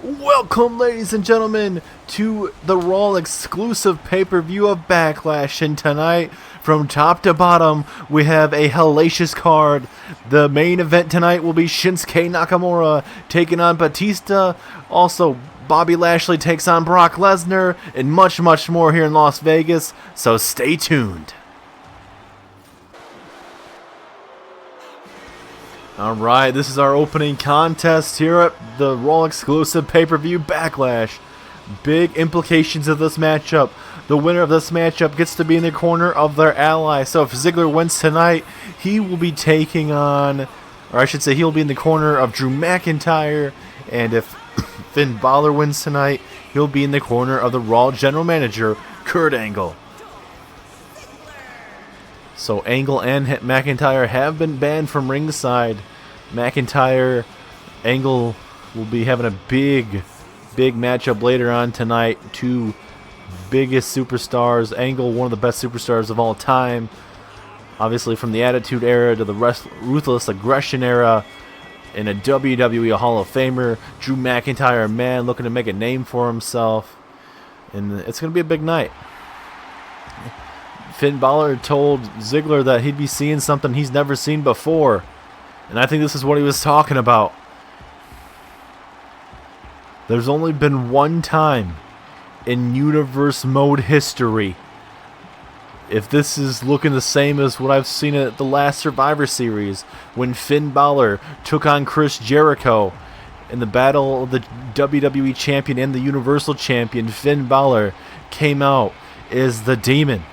Welcome, ladies and gentlemen, to the Raw exclusive pay-per-view of Backlash. And tonight, from top to bottom, we have a hellacious card. The main event tonight will be Shinsuke Nakamura taking on Batista. Also, Bobby Lashley takes on Brock Lesnar, and much, much more here in Las Vegas. So stay tuned. Alright, this is our opening contest here at the Raw exclusive pay-per-view Backlash. Big implications of this matchup. The winner of this matchup gets to be in the corner of their ally. So if Ziggler wins tonight, he will be taking on, or I should say he'll be in the corner of Drew McIntyre. And if Finn Balor wins tonight, he'll be in the corner of the Raw General Manager, Kurt Angle. So Angle and McIntyre have been banned from ringside. McIntyre, Angle will be having a big matchup later on tonight. Two biggest superstars. Angle, one of the best superstars of all time. Obviously from the Attitude Era to the Ruthless Aggression Era. In a WWE Hall of Famer. Drew McIntyre, a man looking to make a name for himself. And it's going to be a big night. Finn Balor told Ziggler that he'd be seeing something he's never seen before. And I think this is what he was talking about. There's only been one time in Universe Mode history, if this is looking the same as what I've seen at the last Survivor Series, when Finn Balor took on Chris Jericho in the battle of the WWE Champion and the Universal Champion, Finn Balor came out as the Demon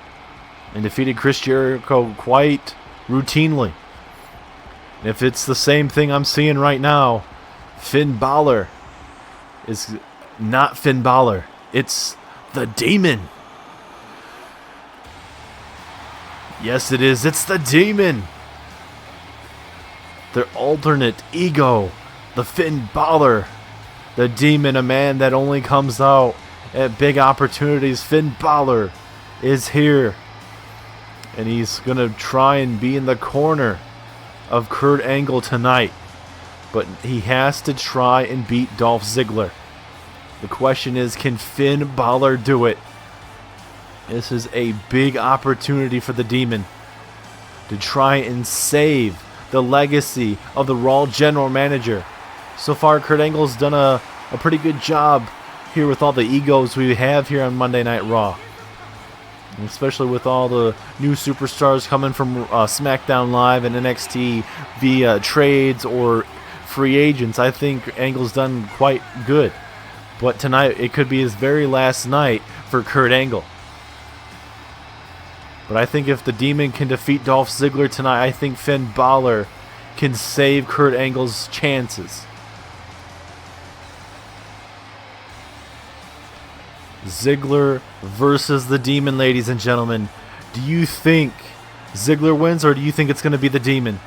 and defeated Chris Jericho quite routinely. And if it's the same thing I'm seeing right now, Finn Balor is not Finn Balor. It's the Demon. Yes, it is. It's the Demon. Their alternate ego. The Finn Balor. The Demon, a man that only comes out at big opportunities. Finn Balor is here. And he's going to try and be in the corner of Kurt Angle tonight. But he has to try and beat Dolph Ziggler. The question is, can Finn Balor do it? This is a big opportunity for the Demon to try and save the legacy of the Raw General Manager. So far, Kurt Angle's done a pretty good job here with all the egos we have here on Monday Night Raw. Especially with all the new superstars coming from SmackDown Live and NXT via trades or free agents. I think Angle's done quite good. But tonight, it could be his very last night for Kurt Angle. But I think if the Demon can defeat Dolph Ziggler tonight, I think Finn Balor can save Kurt Angle's chances. Ziggler versus the Demon, ladies and gentlemen. Do you think Ziggler wins, or do you think it's going to be the Demon?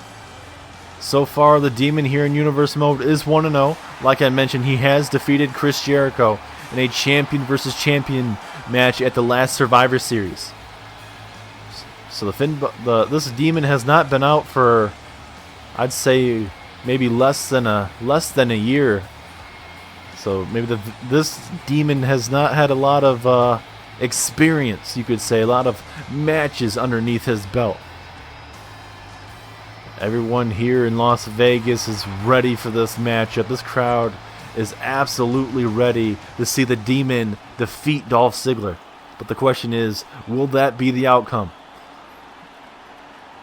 So far, the Demon here in Universe Mode is 1-0. Like I mentioned, he has defeated Chris Jericho in a champion versus champion match at the last Survivor Series. So this Demon has not been out for, I'd say, maybe less than a year. So maybe this Demon has not had a lot of experience, you could say, a lot of matches underneath his belt. Everyone here in Las Vegas is ready for this matchup. This crowd is absolutely ready to see the Demon defeat Dolph Ziggler. But the question is, will that be the outcome?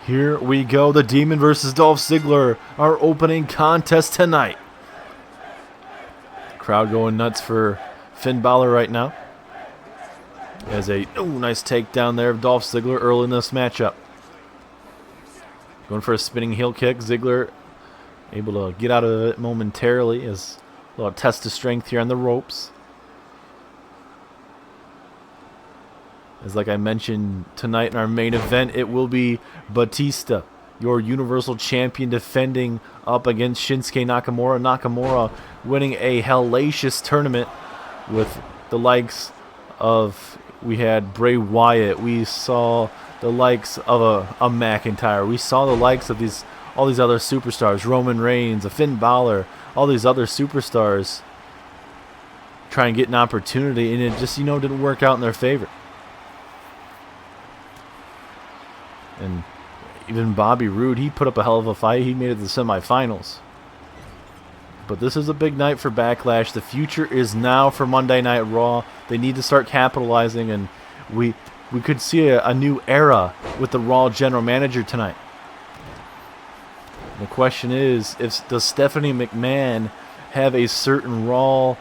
Here we go, the Demon versus Dolph Ziggler, our opening contest tonight. Crowd going nuts for Finn Balor right now. As a nice takedown there of Dolph Ziggler early in this matchup. Going for a spinning heel kick. Ziggler able to get out of it momentarily as a little test of strength here on the ropes. As like I mentioned tonight in our main event, it will be Batista, your Universal Champion, defending up against Shinsuke Nakamura. Nakamura winning a hellacious tournament with the likes of, we had Bray Wyatt, we saw the likes of a McIntyre, we saw the likes of all these other superstars, Roman Reigns, a Finn Balor, all these other superstars try and get an opportunity, and it just, didn't work out in their favor. And even Bobby Roode, he put up a hell of a fight. He made it to the semifinals. But this is a big night for Backlash. The future is now for Monday Night Raw. They need to start capitalizing, and we could see a new era with the Raw general manager tonight. The question is, does Stephanie McMahon have a certain Raw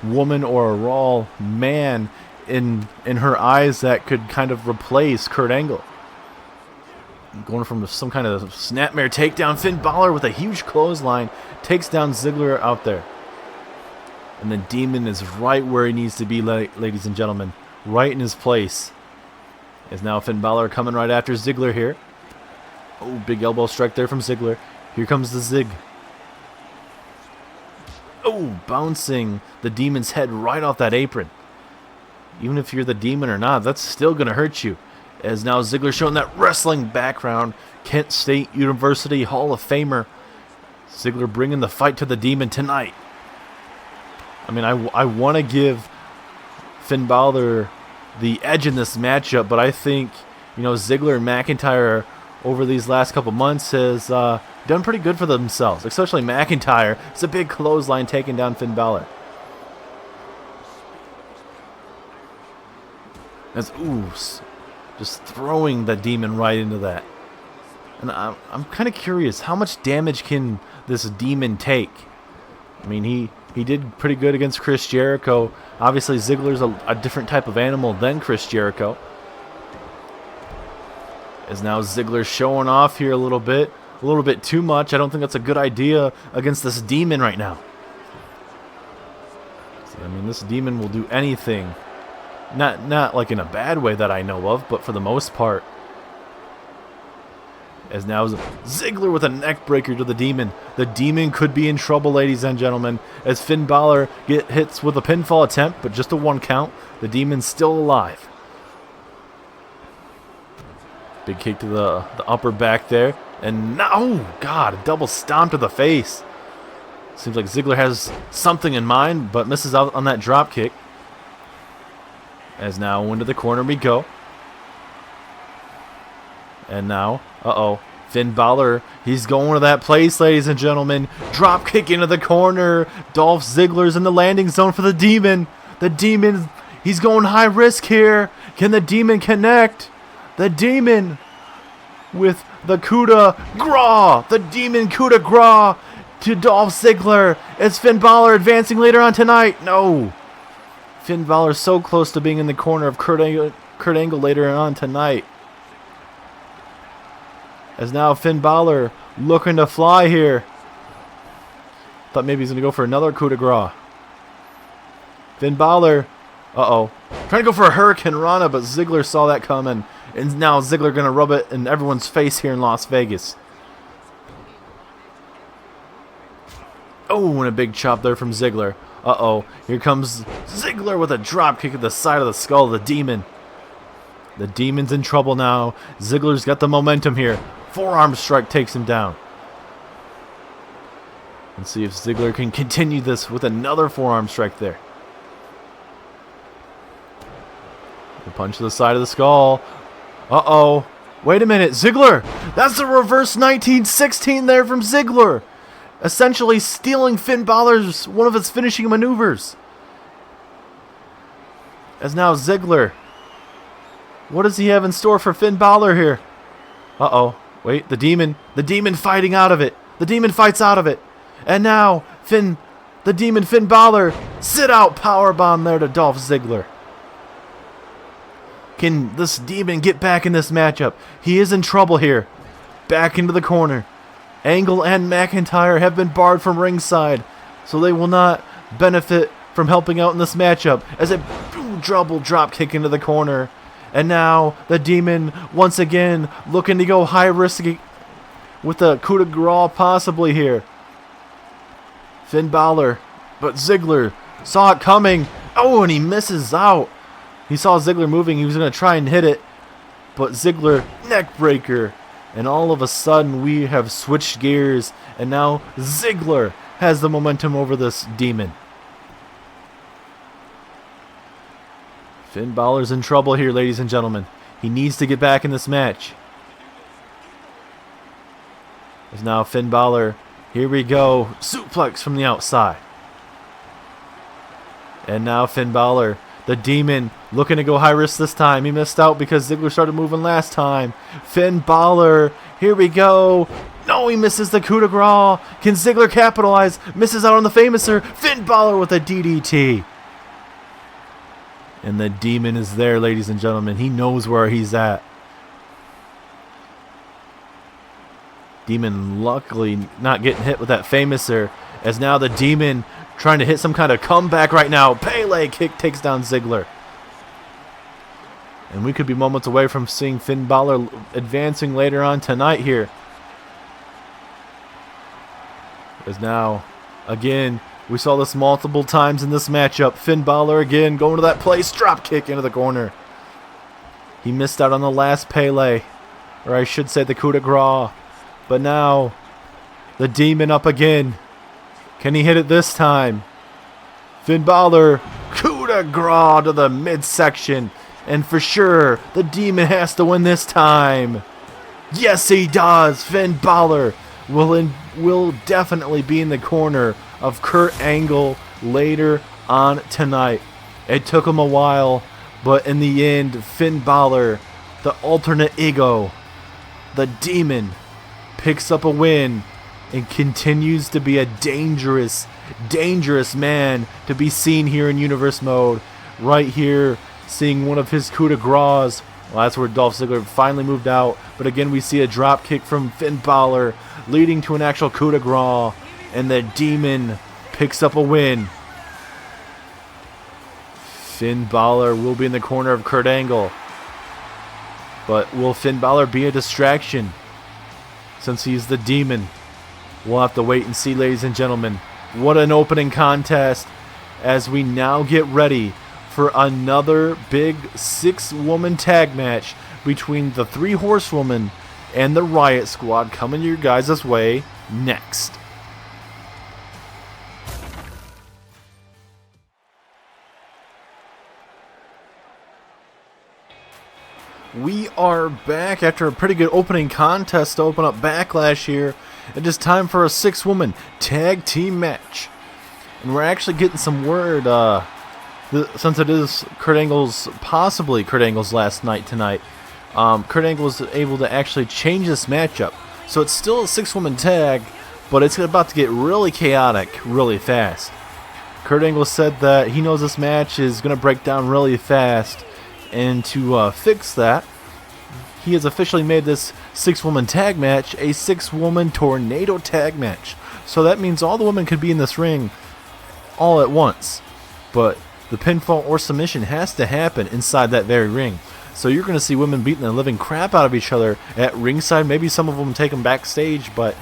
woman or a Raw man in her eyes that could kind of replace Kurt Angle? Going from some kind of snapmare takedown, Finn Balor with a huge clothesline takes down Ziggler out there. And the Demon is right where he needs to be, ladies and gentlemen. Right in his place. As now Finn Balor coming right after Ziggler here. Oh, big elbow strike there from Ziggler. Here comes the Zig. Oh, bouncing the Demon's head right off that apron. Even if you're the Demon or not, that's still going to hurt you. As now Ziggler showing that wrestling background. Kent State University Hall of Famer. Ziggler bringing the fight to the Demon tonight. I mean, I want to give Finn Balor the edge in this matchup, but I think, Ziggler and McIntyre over these last couple months has done pretty good for themselves, especially McIntyre. It's a big clothesline taking down Finn Balor. As, just throwing the Demon right into that. And I'm kind of curious, how much damage can this Demon take? I mean, he did pretty good against Chris Jericho. Obviously, Ziggler's a different type of animal than Chris Jericho. As now Ziggler showing off here a little bit too much. I don't think that's a good idea against this Demon right now. I mean, this Demon will do anything. Not like in a bad way that I know of, but for the most part. As now Ziggler with a neck breaker to the Demon. The Demon could be in trouble, ladies and gentlemen. As Finn Balor hits with a pinfall attempt, but just a 1 count. The Demon's still alive. Big kick to the upper back there. And now, oh God, a double stomp to the face. Seems like Ziggler has something in mind, but misses out on that drop kick. As now into the corner we go. And now, Finn Balor, he's going to that place, ladies and gentlemen. Drop kick into the corner. Dolph Ziggler's in the landing zone for the Demon. The Demon, he's going high risk here. Can the Demon connect? The Demon with the coup de grace. The Demon coup de grace to Dolph Ziggler. Is Finn Balor advancing later on tonight? No. Finn Balor so close to being in the corner of Kurt Angle later on tonight. As now Finn Balor looking to fly here. Thought maybe he's going to go for another coup de grace. Finn Balor, trying to go for a Hurricane Rana, but Ziggler saw that coming. And now Ziggler going to rub it in everyone's face here in Las Vegas. Oh, and a big chop there from Ziggler. Here comes Ziggler with a drop kick at the side of the skull of the Demon. The Demon's in trouble now. Ziggler's got the momentum here. Forearm strike takes him down. Let's see if Ziggler can continue this with another forearm strike there. The punch to the side of the skull. Wait a minute, Ziggler! That's the reverse 1916 there from Ziggler! Essentially stealing Finn Balor's one of his finishing maneuvers. As now Ziggler, what does he have in store for Finn Balor here? Wait, the Demon fighting out of it. The Demon fights out of it. And now the Demon Finn Balor, sit out powerbomb there to Dolph Ziggler. Can this Demon get back in this matchup? He is in trouble here. Back into the corner. Angle and McIntyre have been barred from ringside, so they will not benefit from helping out in this matchup. As a double drop kick into the corner. And now the Demon once again looking to go high risk with a coup de grace possibly here. Finn Balor, but Ziggler saw it coming. And he misses out. He saw Ziggler moving. He was going to try and hit it, but Ziggler neck breaker. And all of a sudden, we have switched gears, and now Ziggler has the momentum over this Demon. Finn Balor's in trouble here, ladies and gentlemen. He needs to get back in this match. There's now Finn Balor. Here we go. Suplex from the outside. And now Finn Balor, the Demon, looking to go high risk this time. He missed out because Ziggler started moving last time. Finn Balor. Here we go. No, he misses the coup de grace. Can Ziggler capitalize? Misses out on the Famouser. Finn Balor with a DDT. And the Demon is there, ladies and gentlemen. He knows where he's at. Demon luckily not getting hit with that Famouser, as now the Demon trying to hit some kind of comeback right now. Pele kick takes down Ziggler. And we could be moments away from seeing Finn Balor advancing later on tonight here. As now, again, we saw this multiple times in this matchup. Finn Balor again going to that place. Drop kick into the corner. He missed out on the last Pele. Or I should say the coup de grace. But now, the Demon up again. Can he hit it this time? Finn Balor, coup de grace to the midsection. And for sure, the Demon has to win this time. Yes, he does. Finn Balor will definitely be in the corner of Kurt Angle later on tonight. It took him a while, but in the end, Finn Balor, the alternate ego, the Demon, picks up a win and continues to be a dangerous, dangerous man to be seen here in Universe Mode. Right here, seeing one of his coup de grace. Well, that's where Dolph Ziggler finally moved out. But again, we see a drop kick from Finn Balor, leading to an actual coup de grace. And the Demon picks up a win. Finn Balor will be in the corner of Kurt Angle. But will Finn Balor be a distraction? Since he's the Demon, we'll have to wait and see, ladies and gentlemen. What an opening contest as we now get ready for another big 6-woman tag match between the 3 Horsewomen and the Riot Squad coming your guys' way next. We are back after a pretty good opening contest to open up Backlash here. It is time for a 6-woman tag team match. And we're actually getting some word, since it is possibly Kurt Angle's last night tonight, Kurt Angle was able to actually change this matchup. So it's still a 6-woman tag, but it's about to get really chaotic really fast. Kurt Angle said that he knows this match is going to break down really fast. And to fix that, he has officially made this 6-woman tag match a 6-woman tornado tag match. So that means all the women could be in this ring all at once. But the pinfall or submission has to happen inside that very ring. So you're going to see women beating the living crap out of each other at ringside. Maybe some of them take them backstage, but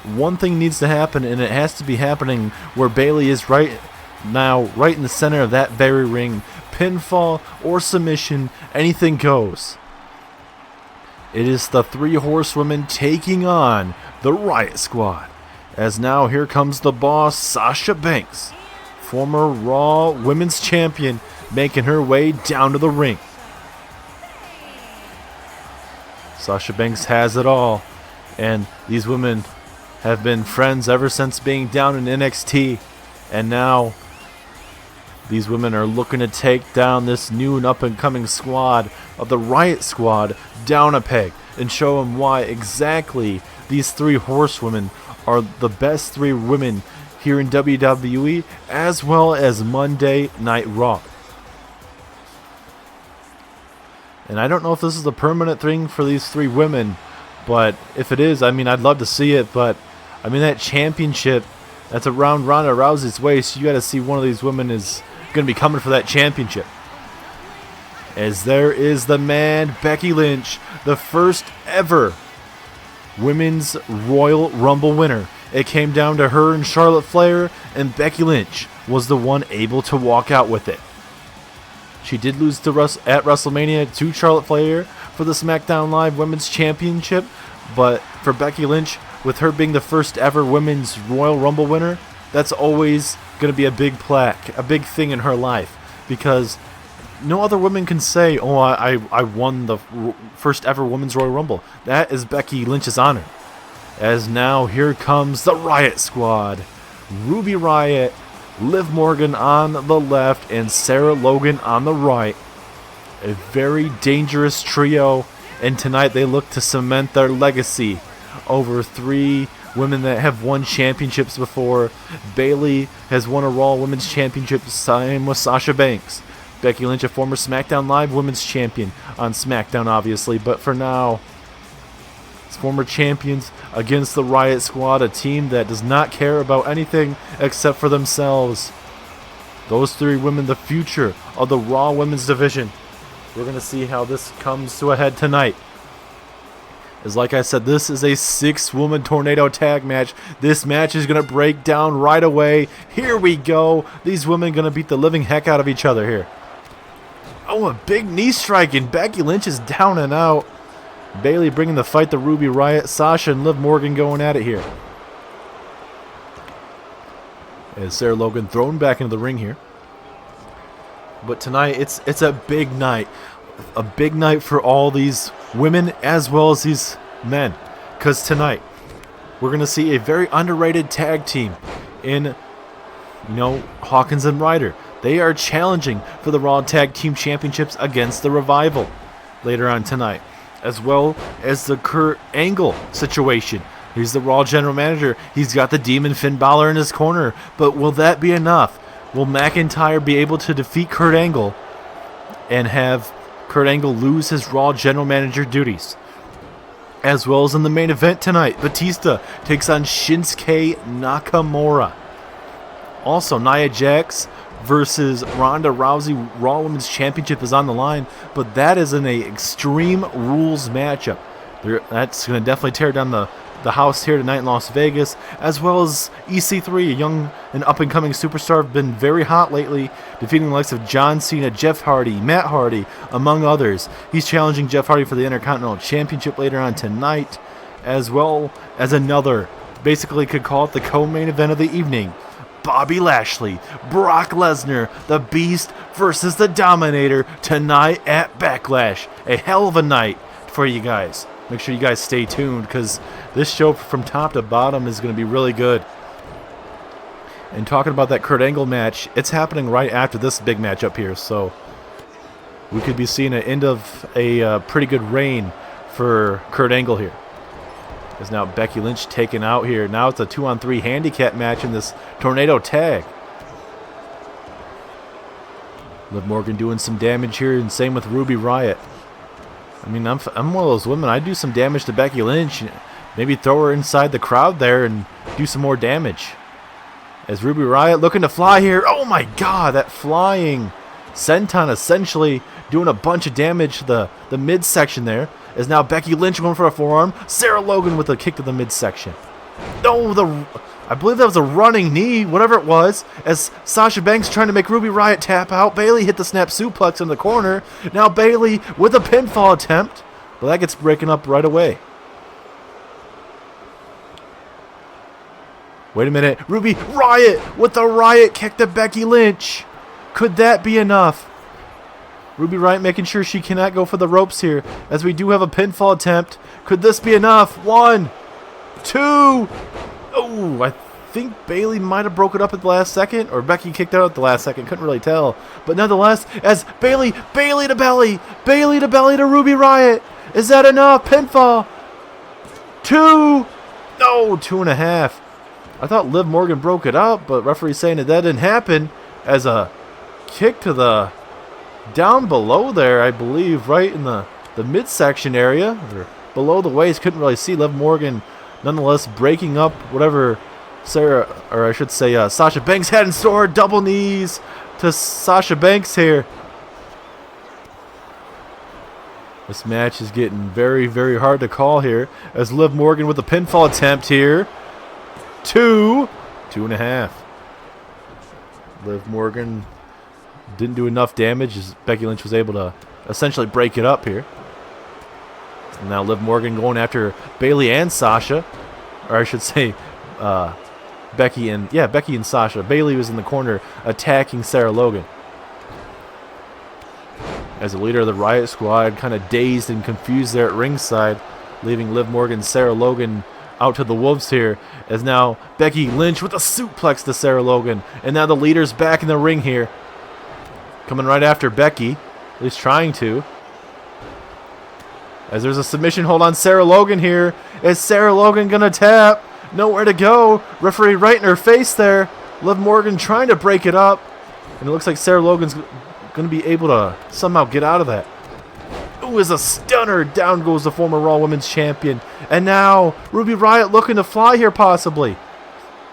one thing needs to happen, and it has to be happening where Bayley is right now, right in the center of that very ring. Pinfall or submission, anything goes. It is the 3 Horsewomen taking on the Riot Squad. As now here comes the boss, Sasha Banks, former Raw Women's Champion, making her way down to the ring. Sasha Banks has it all, and these women have been friends ever since being down in NXT, and now these women are looking to take down this new and up-and-coming squad of the Riot Squad down a peg and show them why exactly these 3 Horsewomen are the best 3 women here in WWE, as well as Monday Night Raw. And I don't know if this is a permanent thing for these 3 women, but if it is, I mean, I'd love to see it. But I mean, that championship that's around Ronda Rousey's waist, you got to see one of these women is going to be coming for that championship. As there is the man, Becky Lynch, the first ever Women's Royal Rumble winner. It came down to her and Charlotte Flair, and Becky Lynch was the one able to walk out with it. She did lose to at WrestleMania to Charlotte Flair for the SmackDown Live Women's Championship, but for Becky Lynch, with her being the first ever Women's Royal Rumble winner, that's always going to be a big plaque, a big thing in her life, because no other woman can say, oh, I won the first ever Women's Royal Rumble. That is Becky Lynch's honor. As now here comes the Riot Squad. Ruby Riott, Liv Morgan on the left, and Sarah Logan on the right. A very dangerous trio, and tonight they look to cement their legacy over 3 women that have won championships before. Bayley has won a Raw Women's Championship, same with Sasha Banks. Becky Lynch, a former SmackDown Live Women's Champion on SmackDown, obviously, but for now, it's former champions against the Riot Squad, a team that does not care about anything except for themselves. Those 3 women, the future of the Raw Women's Division. We're going to see how this comes to a head tonight. As like I said, this is a 6-woman tornado tag match. This match is going to break down right away. Here we go. These women going to beat the living heck out of each other here. Oh, a big knee strike, and Becky Lynch is down and out. Bayley bringing the fight to Ruby Riott. Sasha and Liv Morgan going at it here. As Sarah Logan thrown back into the ring here. But tonight, it's a big night. A big night for all these women as well as these men. Because tonight, we're going to see a very underrated tag team in, Hawkins and Ryder. They are challenging for the Raw Tag Team Championships against the Revival later on tonight. As well as the Kurt Angle situation. He's the Raw General Manager. He's got the Demon Finn Balor in his corner. But will that be enough? Will McIntyre be able to defeat Kurt Angle and have Kurt Angle lose his Raw General Manager duties? As well as in the main event tonight, Batista takes on Shinsuke Nakamura. Also, Nia Jax versus Ronda Rousey. Raw Women's Championship is on the line, but that is in a Extreme Rules matchup. That's going to definitely tear down the house here tonight in Las Vegas, as well as EC3, a young and up-and-coming superstar, have been very hot lately, defeating the likes of John Cena, Jeff Hardy, Matt Hardy, among others. He's challenging Jeff Hardy for the Intercontinental Championship later on tonight, as well as another, basically could call it the co-main event of the evening. Bobby Lashley, Brock Lesnar, the Beast versus the Dominator tonight at Backlash. A hell of a night for you guys. Make sure you guys stay tuned because this show from top to bottom is going to be really good. And talking about that Kurt Angle match, it's happening right after this big match up here. So we could be seeing an end of a pretty good reign for Kurt Angle here. Is now Becky Lynch taken out here. Now it's a 2-on-3 handicap match in this tornado tag. Liv Morgan doing some damage here, and same with Ruby Riott. I mean, I'm one of those women. I do some damage to Becky Lynch. Maybe throw her inside the crowd there and do some more damage. As Ruby Riott looking to fly here. Oh my God, that flying senton essentially doing a bunch of damage to the midsection there. Is now Becky Lynch going for a forearm. Sarah Logan with a kick to the midsection. No, I believe that was a running knee, whatever it was, as Sasha Banks trying to make Ruby Riott tap out. Bayley hit the snap suplex in the corner. Now Bayley with a pinfall attempt, but that gets breaking up right away. Wait a minute. Ruby Riott with the Riot kick to Becky Lynch. Could that be enough? Ruby Riott making sure she cannot go for the ropes here, as we do have a pinfall attempt. Could this be enough? 1, 2. Oh, I think Bayley might have broke it up at the last second, or Becky kicked out at the last second. Couldn't really tell. But nonetheless, as Bayley to belly to Ruby Riott. Is that enough? Pinfall. 2. No, 2.5. I thought Liv Morgan broke it up, but referee saying that didn't happen, as a kick to the down below there, I believe, right in the midsection area, or below the waist. Couldn't really see. Liv Morgan nonetheless breaking up whatever Sasha Banks had in store. Double knees to Sasha Banks here. This match is getting very, very hard to call here, as Liv Morgan with a pinfall attempt here. 2.5. Liv Morgan didn't do enough damage, as Becky Lynch was able to essentially break it up here. And now Liv Morgan going after Bayley and Sasha, or I should say Becky and Sasha. Bayley was in the corner attacking Sarah Logan. as the leader of the Riot Squad, kind of dazed and confused there at ringside, leaving Liv Morgan, Sarah Logan out to the wolves here, as now Becky Lynch with a suplex to Sarah Logan, and now the leader's back in the ring here, coming right after Becky, at least trying to, as there's a submission hold on Sarah Logan here. Is Sarah Logan gonna tap? Nowhere to go. Referee right in her face there. Liv Morgan trying to break it up, and it looks like Sarah Logan's gonna be able to somehow get out of that. Ooh, is a stunner. Down goes the former Raw Women's Champion. And now Ruby Riott looking to fly here possibly.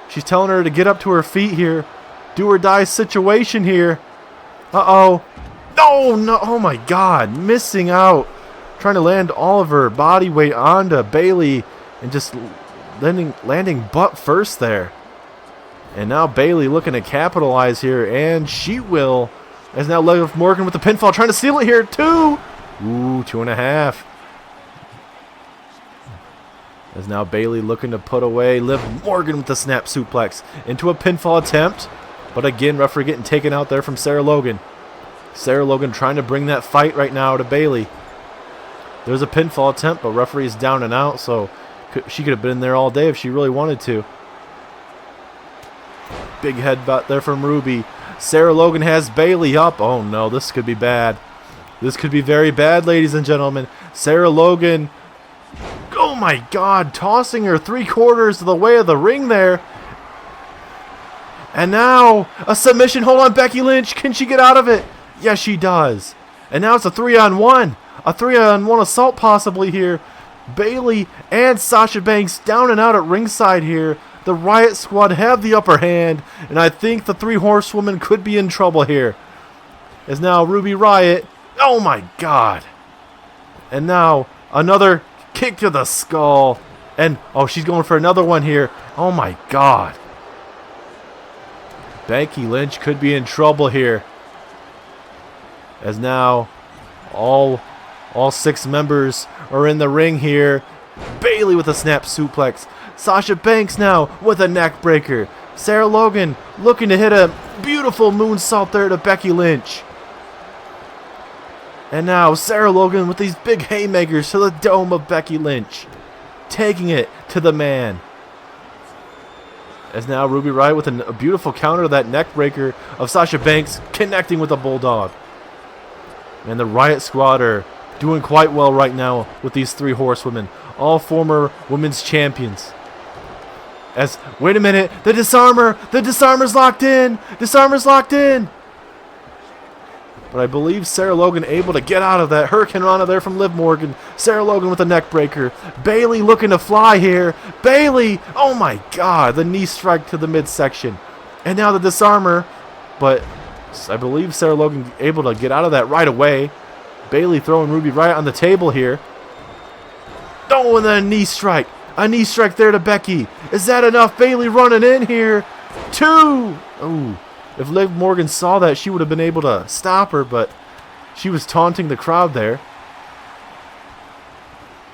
She's telling her to get up to her feet here. Do or die situation here. Uh-oh. No. Oh my God. Missing out. Trying to land all of her body weight onto Bayley and just landing butt first there. And now Bayley looking to capitalize here, and she will. As now Liv Morgan with the pinfall, trying to steal it here. 2. Ooh, 2.5. As now Bayley looking to put away Liv Morgan with the snap suplex into a pinfall attempt. But again, referee getting taken out there from Sarah Logan. Sarah Logan trying to bring that fight right now to Bayley. There's a pinfall attempt, but referee's down and out, so she could have been there all day if she really wanted to. Big headbutt there from Ruby. Sarah Logan has Bayley up. Oh no, this could be bad. This could be very bad, ladies and gentlemen. Sarah Logan, oh my God, tossing her 3/4 of the way of the ring there. And now a submission hold on Becky Lynch. Can she get out of it? Yes, she does. And now it's a 3-on-1. A 3-on-1 assault possibly here. Bayley and Sasha Banks down and out at ringside here. The Riot Squad have the upper hand, and I think the 3 Horsewomen could be in trouble here. As now Ruby Riott, oh my God. And now another kick to the skull. And, oh, she's going for another one here. Oh my God. Becky Lynch could be in trouble here. As now all 6 members are in the ring here. Bayley with a snap suplex. Sasha Banks now with a neck breaker. Sarah Logan looking to hit a beautiful moonsault there to Becky Lynch. And now Sarah Logan with these big haymakers to the dome of Becky Lynch. Taking it to the man. As now Ruby Riott with a beautiful counter to that neck breaker of Sasha Banks, connecting with a bulldog. And the Riot Squad are doing quite well right now with these 3 Horsewomen. All former women's champions. As, wait a minute, the disarmer's locked in. Disarmer's locked in. But I believe Sarah Logan able to get out of that. Hurricane Rana there from Liv Morgan. Sarah Logan with a neck breaker. Bayley looking to fly here. Bayley, oh my God, the knee strike to the midsection. And now the disarmer, but I believe Sarah Logan able to get out of that right away. Bayley throwing Ruby Riott on the table here. Oh, and then a knee strike. A knee strike there to Becky. Is that enough? Bayley running in here. 2. Oh, if Liv Morgan saw that, she would have been able to stop her, but she was taunting the crowd there.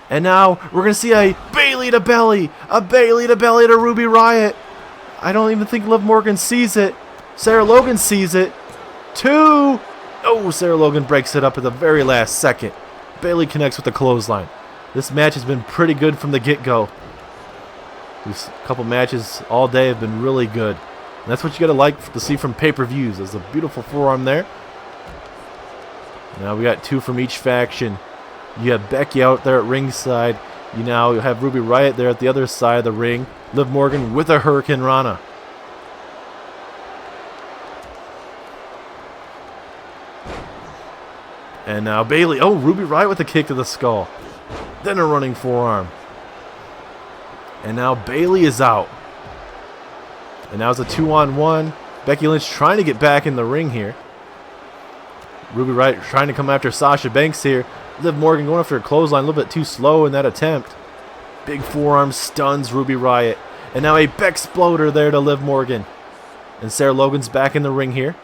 And now we're going to see a Bayley to belly. A Bayley to belly to Ruby Riott. I don't even think Liv Morgan sees it. Sarah Logan sees it. 2. Oh, Sarah Logan breaks it up at the very last second. Bayley connects with the clothesline. This match has been pretty good from the get-go. These couple matches all day have been really good. And that's what you gotta like to see from pay-per-views. There's a beautiful forearm there. Now we got 2 from each faction. You have Becky out there at ringside. You now have Ruby Riott there at the other side of the ring. Liv Morgan with a Hurricane Rana. And now Bayley. Oh, Ruby Riott with a kick to the skull. Then a running forearm. And now Bayley is out. And now it's a 2-on-1. Becky Lynch trying to get back in the ring here. Ruby Riott trying to come after Sasha Banks here. Liv Morgan going after a clothesline a little bit too slow in that attempt. Big forearm stuns Ruby Riott. And now a Bexploder there to Liv Morgan. And Sarah Logan's back in the ring here.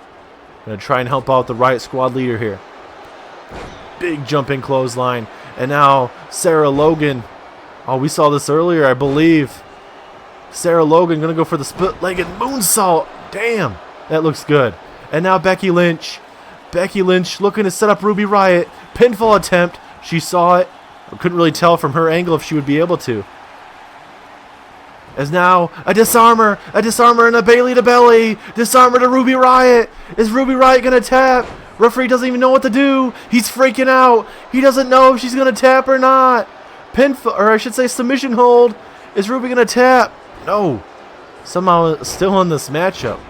Going to try and help out the Riot Squad leader here. Big jumping clothesline. And now Sarah Logan. Oh, we saw this earlier, I believe. Sarah Logan going to go for the split-legged moonsault. Damn, that looks good. And now Becky Lynch. Becky Lynch looking to set up Ruby Riott. Pinfall attempt. She saw it. Couldn't really tell from her angle if she would be able to. As now a disarmer and a Bailey to belly. Disarmer to Ruby Riott. Is Ruby Riott going to tap? Referee doesn't even know what to do. He's freaking out. He doesn't know if she's going to tap or not. Pinfall, or I should say submission hold. Is Ruby going to tap? No. Somehow still in this matchup.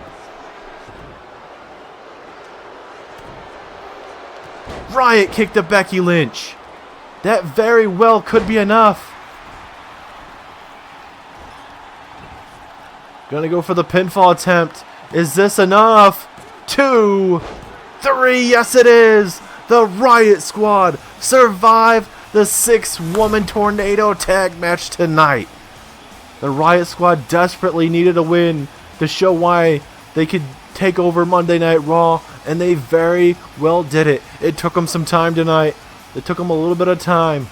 Riott kicked to Becky Lynch. That very well could be enough. Gonna go for the pinfall attempt. Is this enough? 2, 3, yes it is. The Riott Squad survive the 6-woman tornado tag match tonight. The Riott Squad desperately needed a win to show why they could take over Monday Night Raw, and they very well did it. It took them some time tonight. It took them a little bit of time.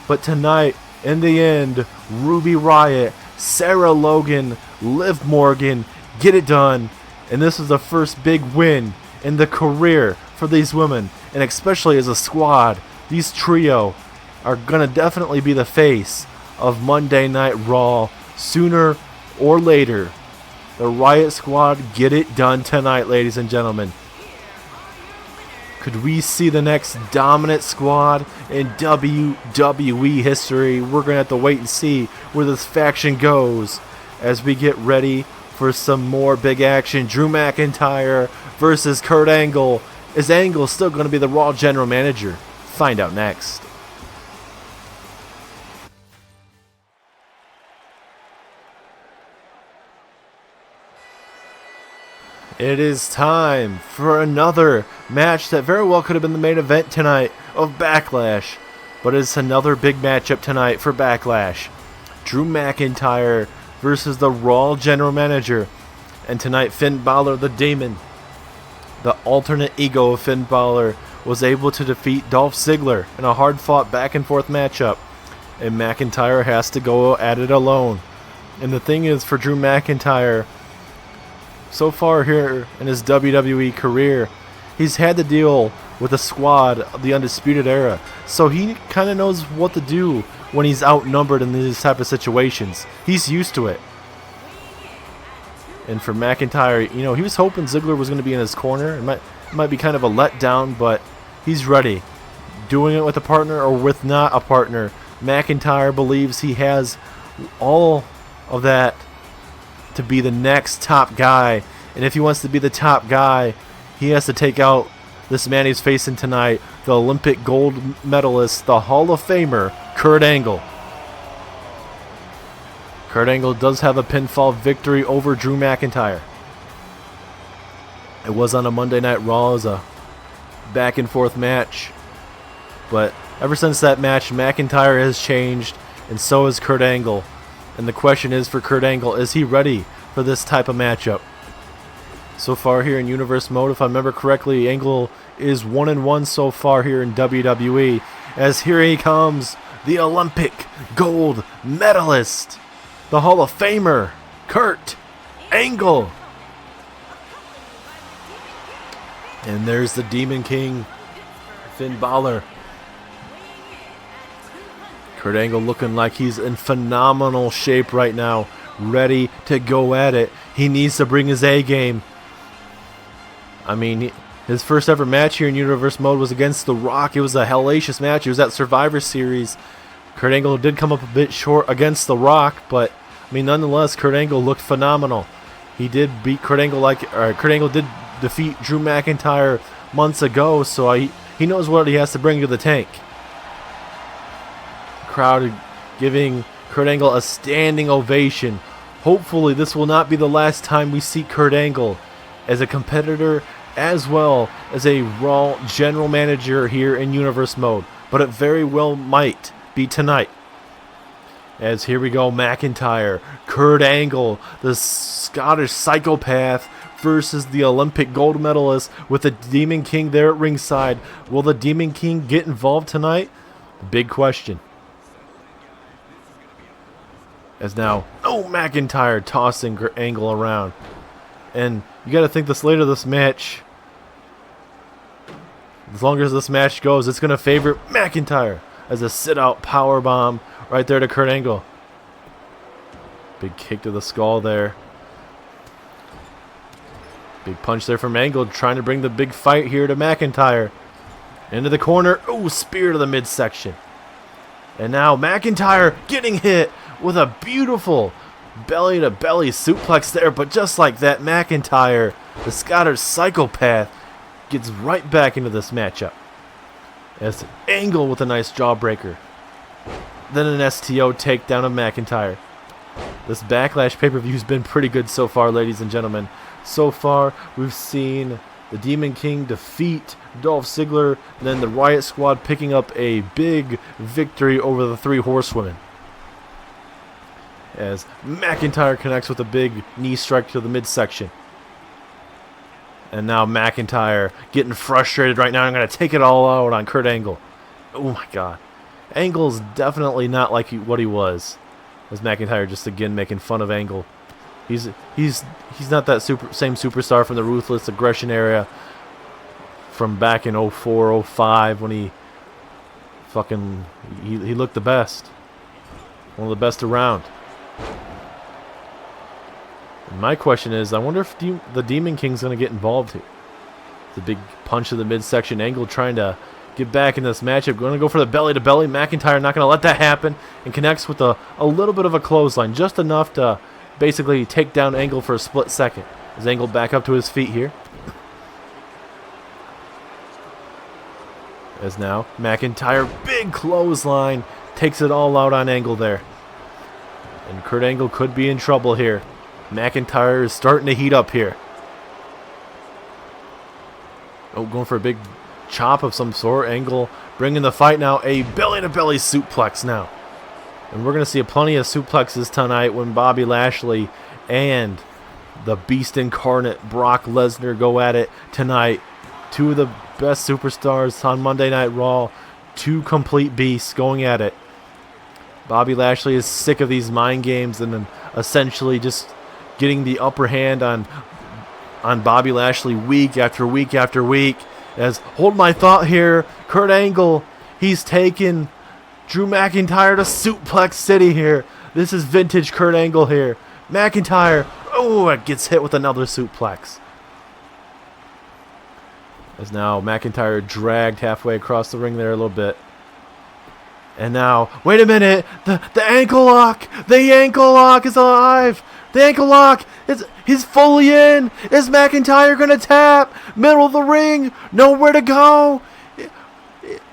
But tonight, in the end, Ruby Riott, Sarah Logan, Liv Morgan get it done. And this is the first big win in the career for these women. And especially as a squad, these trio are going to definitely be the face of Monday Night Raw sooner or later. The Riott Squad get it done tonight, ladies and gentlemen. Could we see the next dominant squad in WWE history? We're going to have to wait and see where this faction goes as we get ready for some more big action. Drew McIntyre versus Kurt Angle. Is Angle still going to be the Raw General Manager? Find out next. It is time for another match that very well could have been the main event tonight of Backlash. But it's another big matchup tonight for Backlash. Drew McIntyre versus the Raw General Manager. And tonight Finn Balor, the Demon, the alternate ego of Finn Balor, was able to defeat Dolph Ziggler in a hard-fought back-and-forth matchup. And McIntyre has to go at it alone. And the thing is, for Drew McIntyre, so far here in his WWE career, he's had to deal with a squad of the Undisputed Era. So he kind of knows what to do when he's outnumbered in these type of situations. He's used to it. And for McIntyre, you know, he was hoping Ziggler was going to be in his corner. It might be kind of a letdown, but he's ready. Doing it with a partner or with not a partner, McIntyre believes he has all of that to be the next top guy. And if he wants to be the top guy, he has to take out this man he's facing tonight, the Olympic gold medalist, the Hall of Famer, Kurt Angle. Kurt Angle does have a pinfall victory over Drew McIntyre. It was on a Monday Night Raw as a back and forth match. But ever since that match, McIntyre has changed, and so has Kurt Angle. And the question is for Kurt Angle, is he ready for this type of matchup? So far here in Universe Mode, if I remember correctly, Angle is 1-1 so far here in WWE. As here he comes, the Olympic gold medalist, the Hall of Famer, Kurt Angle. And there's the Demon King, Finn Balor. Kurt Angle looking like he's in phenomenal shape right now, ready to go at it. He needs to bring his A game. I mean, his first ever match here in Universe Mode was against The Rock. It was a hellacious match. It was at Survivor Series. Kurt Angle did come up a bit short against The Rock, but I mean, nonetheless, Kurt Angle looked phenomenal. He did beat Kurt Angle Kurt Angle did defeat Drew McIntyre months ago, so he knows what he has to bring to the tank. Crowd giving Kurt Angle a standing ovation. Hopefully this will not be the last time we see Kurt Angle as a competitor as well as a Raw General Manager here in Universe Mode, but it very well might be tonight. As here we go, McIntyre, Kurt Angle, the Scottish psychopath versus the Olympic gold medalist with the Demon King there at ringside. Will the Demon King get involved tonight? Big question. As now, McIntyre tossing Angle around. And you got to think this later this match, As long as this match goes, it's going to favor McIntyre as a sit-out powerbomb right there to Kurt Angle. Big kick to the skull there. Big punch there from Angle, trying to bring the big fight here to McIntyre. Into the corner. Oh, spear to the midsection. And now McIntyre getting hit with a beautiful belly-to-belly suplex there. But just like that, McIntyre, the Scottish psychopath, gets right back into this matchup. As Angle with a nice jawbreaker. Then an STO takedown of McIntyre. This Backlash pay-per-view has been pretty good so far, ladies and gentlemen. So far, we've seen the Demon King defeat Dolph Ziggler, and then the Riot Squad picking up a big victory over the Three Horsewomen. As McIntyre connects with a big knee strike to the midsection. And now McIntyre getting frustrated right now. I'm going to take it all out on Kurt Angle. Oh my God. Angle's definitely not like what he was. As McIntyre just again making fun of Angle. He's not that same superstar from the Ruthless Aggression era from back in 04, 05 when he looked the best. One of the best around. And my question is, I wonder if the Demon King's going to get involved here. The big punch to the midsection. Angle trying to get back in this matchup. Going to go for the belly-to-belly. McIntyre not going to let that happen. And connects with a little bit of a clothesline. Just enough to basically take down Angle for a split second. As Angle back up to his feet here. As now McIntyre, big clothesline. Takes it all out on Angle there. And Kurt Angle could be in trouble here. McIntyre is starting to heat up here. Oh, going for a big chop of some sort. Angle bringing the fight now. A belly-to-belly suplex now. And we're going to see plenty of suplexes tonight when Bobby Lashley and the Beast Incarnate Brock Lesnar go at it tonight. Two of the best superstars on Monday Night Raw. Two complete beasts going at it. Bobby Lashley is sick of these mind games and then essentially just getting the upper hand on Bobby Lashley week after week after week. As, hold my thought here, Kurt Angle, he's taken Drew McIntyre to Suplex City here. This is vintage Kurt Angle here. McIntyre, oh, it gets hit with another suplex. As now McIntyre dragged halfway across the ring there a little bit. And now, wait a minute, the ankle lock! The ankle lock is alive! The ankle lock, he's fully in! Is McIntyre gonna tap? Middle of the ring, nowhere to go!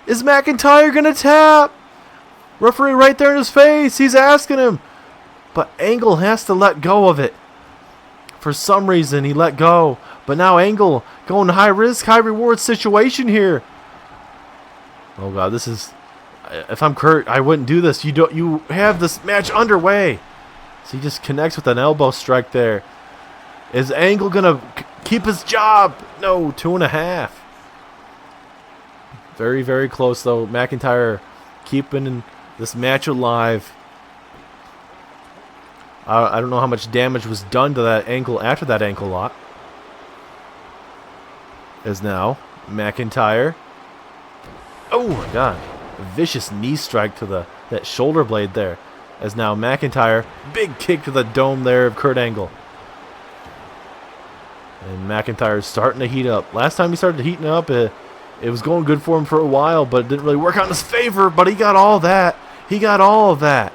Is McIntyre gonna tap? Referee right there in his face, he's asking him. But Angle has to let go of it. For some reason, he let go. But now Angle going high risk, high reward situation here. Oh God, this is... If I'm Kurt, I wouldn't do this. You have this match underway. So he just connects with an elbow strike there. Is Angle gonna keep his job? No, 2.5. Very, very close though. McIntyre keeping this match alive. I don't know how much damage was done to that ankle after that ankle lock. As now McIntyre. Oh my God. A vicious knee strike to that shoulder blade there. As now McIntyre, big kick to the dome there of Kurt Angle. And McIntyre is starting to heat up. Last time he started heating up, it was going good for him for a while, but it didn't really work out in his favor. But he got all that. He got all of that.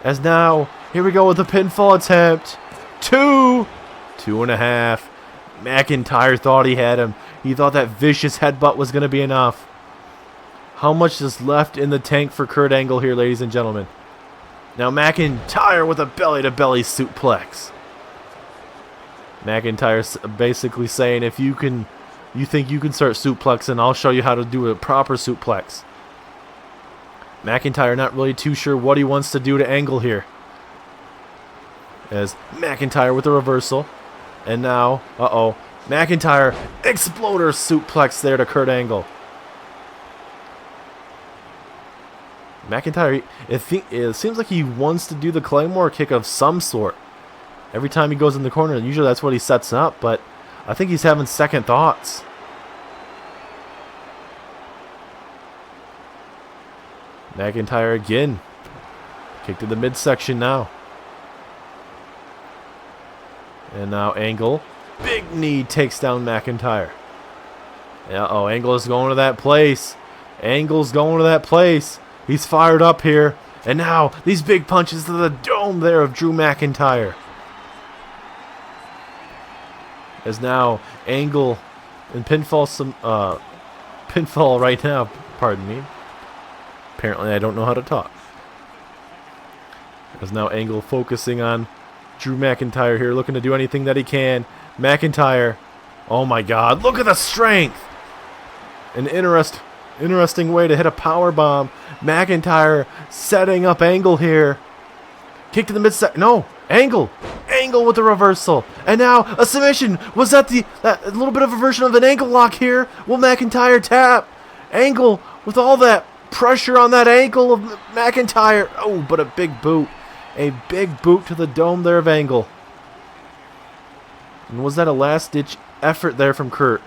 As now, here we go with the pinfall attempt. 2.5. McIntyre thought he had him. He thought that vicious headbutt was going to be enough. How much is left in the tank for Kurt Angle here, ladies and gentlemen? Now McIntyre with a belly-to-belly suplex. McIntyre basically saying, if you think you can start suplexing, I'll show you how to do a proper suplex. McIntyre not really too sure what he wants to do to Angle here. As McIntyre with a reversal. And now, McIntyre exploder suplex there to Kurt Angle. McIntyre, it seems like he wants to do the Claymore kick of some sort. Every time he goes in the corner, usually that's what he sets up, but I think he's having second thoughts. McIntyre again. Kick to the midsection now. And now Angle. Big knee takes down McIntyre. Uh-oh, Angle is going to that place. Angle's going to that place. He's fired up here. And now, these big punches to the dome there of Drew McIntyre. As now, Angle in pinfall right now. Pardon me. Apparently, I don't know how to talk. As now, Angle focusing on Drew McIntyre here, looking to do anything that he can. McIntyre. Oh my God, look at the strength. An interesting way to hit a power bomb. McIntyre setting up Angle here. Kick to the midsection. No, Angle with the reversal. And now a submission. Was that a little bit of a version of an ankle lock here? Will McIntyre tap? Angle with all that pressure on that ankle of McIntyre. Oh, but a big boot. A big boot to the dome there of Angle. And was that a last-ditch effort there from Kurt?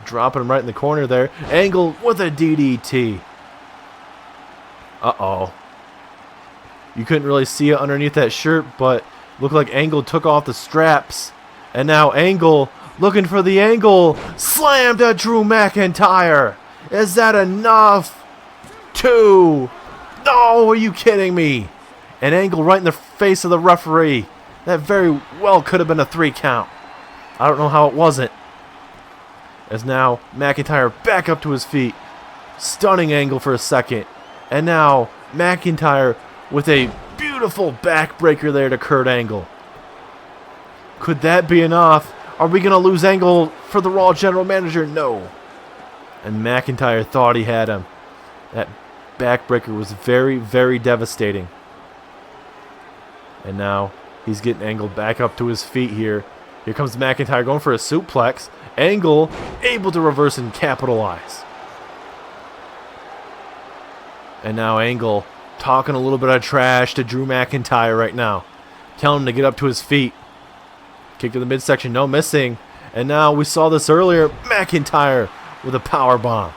Dropping him right in the corner there. Angle with a DDT. Uh-oh. You couldn't really see it underneath that shirt, but looked like Angle took off the straps. And now Angle looking for the angle. Slammed to Drew McIntyre. Is that enough? 2. No, are you kidding me? An Angle right in the face of the referee. That very well could have been a 3 count. I don't know how it wasn't. As now McIntyre back up to his feet. Stunning Angle for a second. And now McIntyre with a beautiful backbreaker there to Kurt Angle. Could that be enough? Are we going to lose Angle for the Raw General Manager? No. And McIntyre thought he had him. That backbreaker was very, very devastating. And now he's getting Angle back up to his feet here. Here comes McIntyre going for a suplex. Angle able to reverse and capitalize. And now Angle talking a little bit of trash to Drew McIntyre right now. Telling him to get up to his feet. Kick to the midsection, no missing. And now we saw this earlier. McIntyre with a power bomb.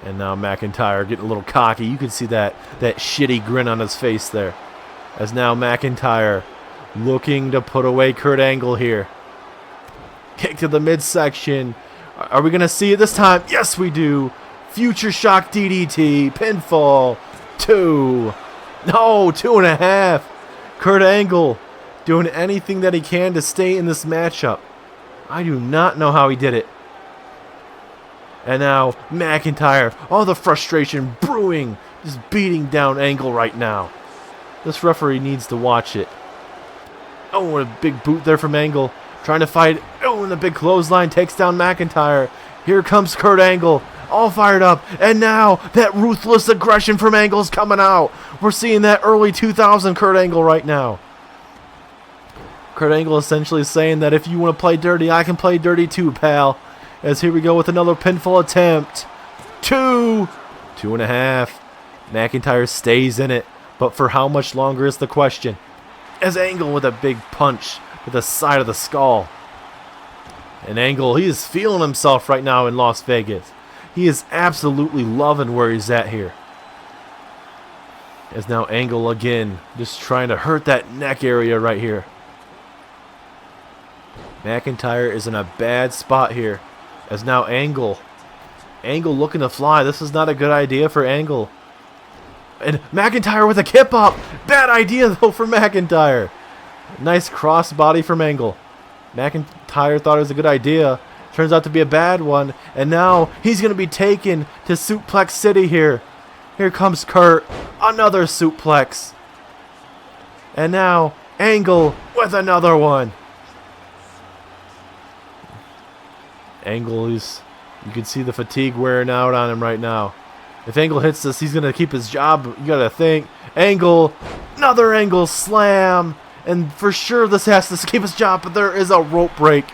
And now McIntyre getting a little cocky. You can see that shitty grin on his face there. As now McIntyre looking to put away Kurt Angle here. Kick to the midsection. Are we going to see it this time? Yes, we do. Future Shock DDT. Pinfall. 2. No, 2.5. Kurt Angle doing anything that he can to stay in this matchup. I do not know how he did it. And now McIntyre. All the frustration brewing. Just beating down Angle right now. This referee needs to watch it. Oh, and a big boot there from Angle. Trying to fight. Oh, and the big clothesline takes down McIntyre. Here comes Kurt Angle. All fired up. And now that ruthless aggression from Angle's coming out. We're seeing that early 2000 Kurt Angle right now. Kurt Angle essentially saying that if you want to play dirty, I can play dirty too, pal. As here we go with another pinfall attempt. 2. 2.5. McIntyre stays in it. But for how much longer is the question. As Angle with a big punch to the side of the skull. And Angle, he is feeling himself right now in Las Vegas. He is absolutely loving where he's at here. As now Angle again, just trying to hurt that neck area right here. McIntyre is in a bad spot here. As now Angle looking to fly. This is not a good idea for Angle. And McIntyre with a kip up. Bad idea though for McIntyre. Nice crossbody from Angle. McIntyre thought it was a good idea. Turns out to be a bad one. And now he's going to be taken to Suplex City here. Here comes Kurt. Another suplex. And now Angle with another one. Angle is... You can see the fatigue wearing out on him right now. If Angle hits this, he's going to keep his job. You got to think. Angle. Another Angle slam. And for sure this has to keep his job. But there is a rope break.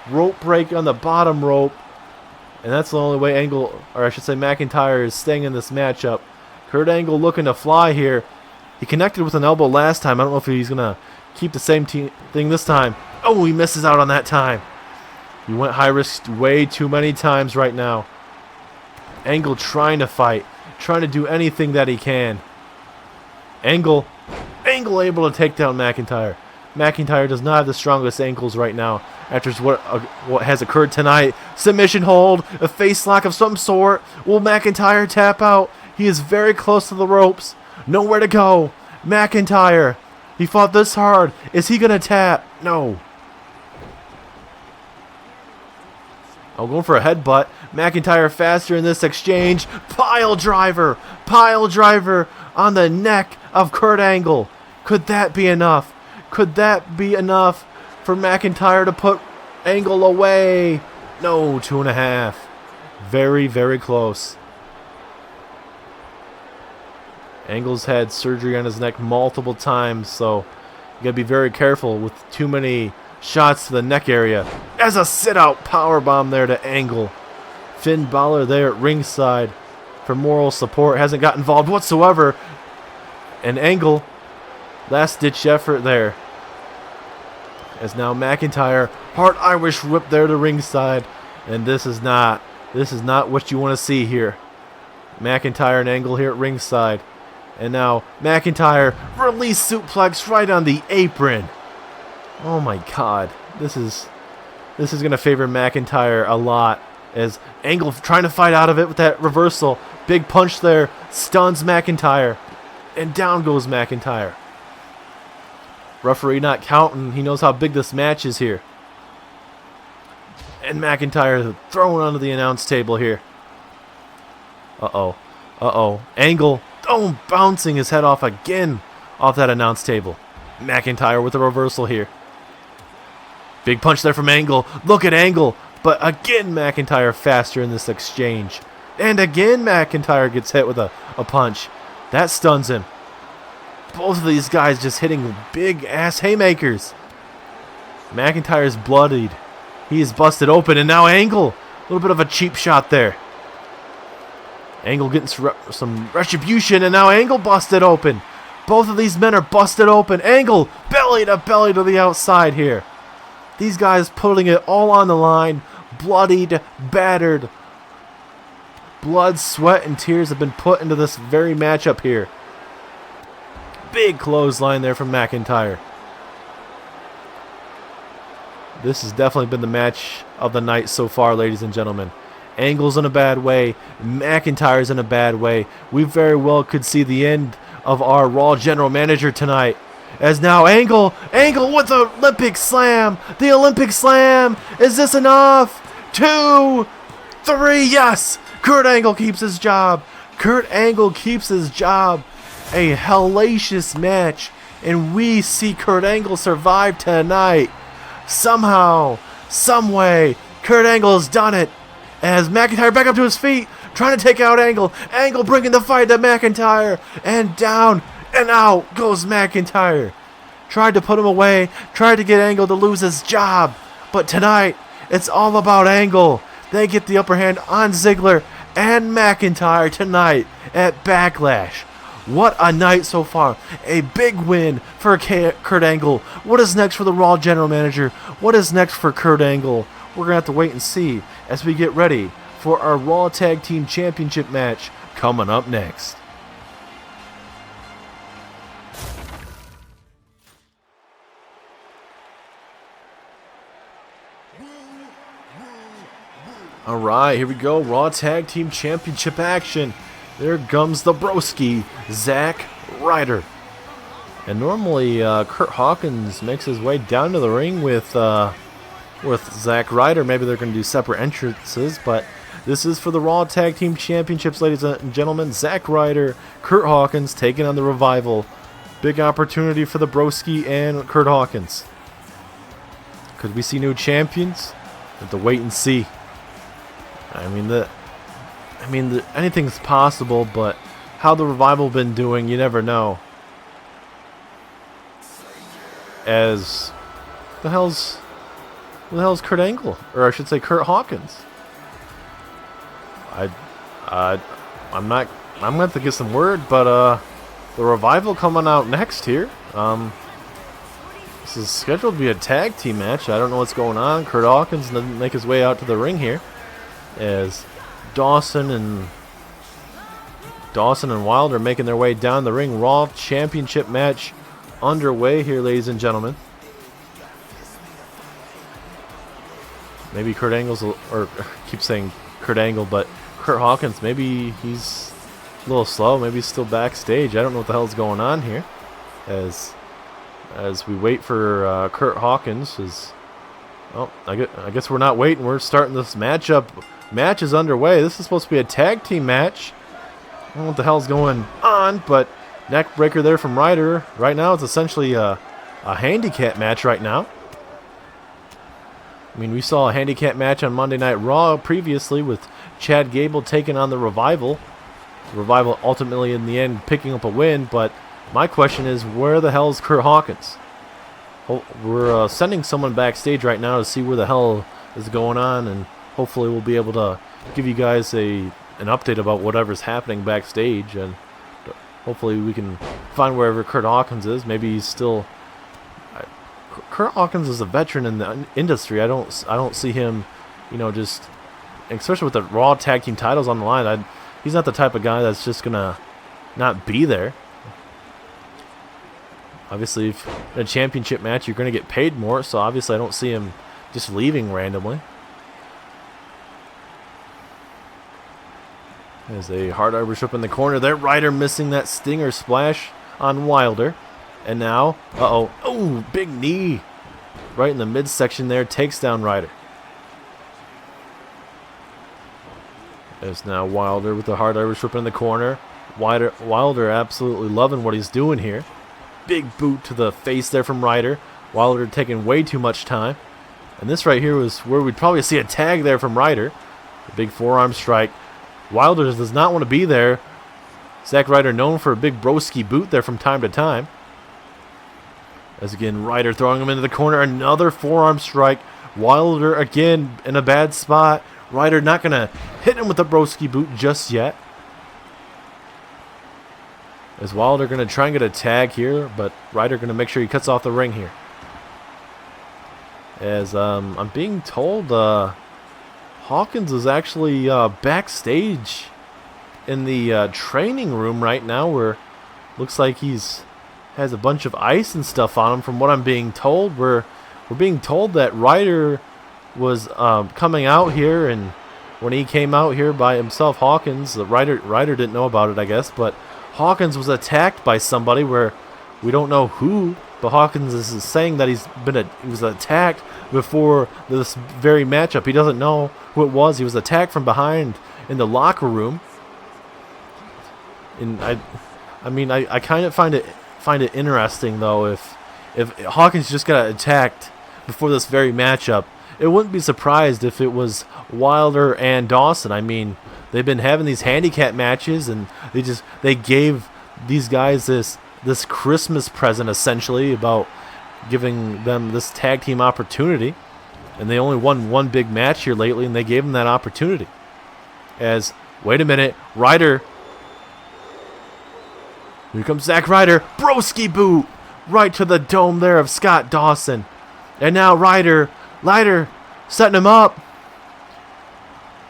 Rope break on the bottom rope. And that's the only way Angle, or I should say McIntyre, is staying in this matchup. Kurt Angle looking to fly here. He connected with an elbow last time. I don't know if he's going to keep the same thing this time. Oh, he misses out on that time. You went high risk way too many times right now. Angle trying to fight. Trying to do anything that he can. Angle able to take down McIntyre. McIntyre does not have the strongest ankles right now after what has occurred tonight. Submission hold, a face lock of some sort. Will McIntyre tap out? He is very close to the ropes. Nowhere to go. McIntyre, he fought this hard. Is he going to tap? No. I'm going for a headbutt. McIntyre faster in this exchange. Pile driver on the neck of Kurt Angle. Could that be enough? Could that be enough for McIntyre to put Angle away? No, 2.5. Very, very close. Angle's had surgery on his neck multiple times, so you gotta be very careful with too many shots to the neck area. As a sit-out powerbomb there to Angle. Finn Balor there at ringside for moral support. Hasn't got involved whatsoever. And Angle, last-ditch effort there. As now McIntyre, hard Irish whip there to ringside. And this is not what you want to see here. McIntyre and Angle here at ringside. And now McIntyre, release suplex right on the apron. Oh my God. This is going to favor McIntyre a lot. As Angle trying to fight out of it with that reversal. Big punch there. Stuns McIntyre. And down goes McIntyre. Referee not counting. He knows how big this match is here. And McIntyre thrown onto the announce table here. Uh-oh. Angle bouncing his head off again off that announce table. McIntyre with a reversal here. Big punch there from Angle. Look at Angle. But again, McIntyre faster in this exchange. And again, McIntyre gets hit with a punch. That stuns him. Both of these guys just hitting big-ass haymakers. McIntyre's bloodied. He is busted open. And now Angle. A little bit of a cheap shot there. Angle getting some retribution. And now Angle busted open. Both of these men are busted open. Angle belly to the outside here. These guys putting it all on the line. Bloodied, battered. Blood, sweat, and tears have been put into this very matchup here. Big clothesline there from McIntyre. This has definitely been the match of the night so far, ladies and gentlemen. Angle's in a bad way. McIntyre's in a bad way. We very well could see the end of our Raw General Manager tonight. As now Angle with the Olympic Slam. The Olympic Slam. Is this enough? 2, 3, yes. Kurt Angle keeps his job. Kurt Angle keeps his job. A hellacious match. And we see Kurt Angle survive tonight. Somehow, someway, Kurt Angle has done it. As McIntyre back up to his feet. Trying to take out Angle. Angle bringing the fight to McIntyre. And down. And out goes McIntyre. Tried to put him away. Tried to get Angle to lose his job. But tonight, it's all about Angle. They get the upper hand on Ziggler and McIntyre tonight at Backlash. What a night so far. A big win for Kurt Angle. What is next for the Raw General Manager? What is next for Kurt Angle? We're going to have to wait and see as we get ready for our Raw Tag Team Championship match coming up next. Alright, here we go. Raw Tag Team Championship action. There comes the broski, Zack Ryder. And normally, Kurt Hawkins makes his way down to the ring with Zack Ryder. Maybe they're going to do separate entrances, but this is for the Raw Tag Team Championships, ladies and gentlemen. Zack Ryder, Kurt Hawkins taking on the Revival. Big opportunity for the broski and Kurt Hawkins. Could we see new champions? We have to wait and see. Anything's possible, but how the Revival been doing, you never know. As the hell's Kurt Angle, or I should say Kurt Hawkins. I'm gonna have to get some word, but the Revival coming out next here. This is scheduled to be a tag team match. I don't know what's going on. Kurt Hawkins doesn't make his way out to the ring here, as Dawson and Wilder making their way down the ring. Raw Championship match underway here, ladies and gentlemen. Maybe Kurt Angle's, or keep saying Kurt Angle, but Kurt Hawkins, maybe he's a little slow. Maybe he's still backstage. I don't know what the hell's going on here. As we wait for Kurt Hawkins. I guess we're not waiting. We're starting this matchup. Match is underway. This is supposed to be a tag team match. I don't know what the hell's going on, but neck breaker there from Ryder. Right now, it's essentially a handicap match right now. I mean, we saw a handicap match on Monday Night Raw previously with Chad Gable taking on the Revival. The Revival ultimately, in the end, picking up a win. But my question is, where the hell is Kurt Hawkins? We're sending someone backstage right now to see where the hell is going on, and hopefully we'll be able to give you guys an update about whatever's happening backstage, and hopefully we can find wherever Kurt Hawkins is. Maybe he's still... Kurt Hawkins is a veteran in the industry. I don't see him, just, especially with the Raw Tag Team titles on the line. He's not the type of guy that's just gonna not be there. Obviously, if in a championship match, you're gonna get paid more. So obviously, I don't see him just leaving randomly. There's a hard Irish whip in the corner there. Ryder missing that stinger splash on Wilder. And now, oh, big knee right in the midsection there, takes down Ryder. There's now Wilder with the hard Irish whip in the corner. Wilder absolutely loving what he's doing here. Big boot to the face there from Ryder. Wilder taking way too much time. And this right here was where we'd probably see a tag there from Ryder. A big forearm strike. Wilder does not want to be there. Zack Ryder known for a big broski boot there from time to time. As again, Ryder throwing him into the corner. Another forearm strike. Wilder again in a bad spot. Ryder not going to hit him with the broski boot just yet. Is Wilder going to try and get a tag here, but Ryder going to make sure he cuts off the ring here. As I'm being told Hawkins is actually backstage in the training room right now, where looks like has a bunch of ice and stuff on him. From what I'm being told, we're being told that Ryder was coming out here, and when he came out here by himself, Hawkins, Ryder didn't know about it, I guess, but Hawkins was attacked by somebody where we don't know who, but Hawkins is saying that he was attacked before this very matchup. He doesn't know who it was. He was attacked from behind in the locker room. And I kind of find it interesting though if Hawkins just got attacked before this very matchup. It wouldn't be surprised if it was Wilder and Dawson. I mean, they've been having these handicap matches, and they gave these guys this Christmas present essentially about giving them this tag team opportunity, and they only won one big match here lately, and they gave them that opportunity. As wait a minute, Ryder. Here comes Zack Ryder. Broski boot right to the dome there of Scott Dawson. And now Ryder setting him up.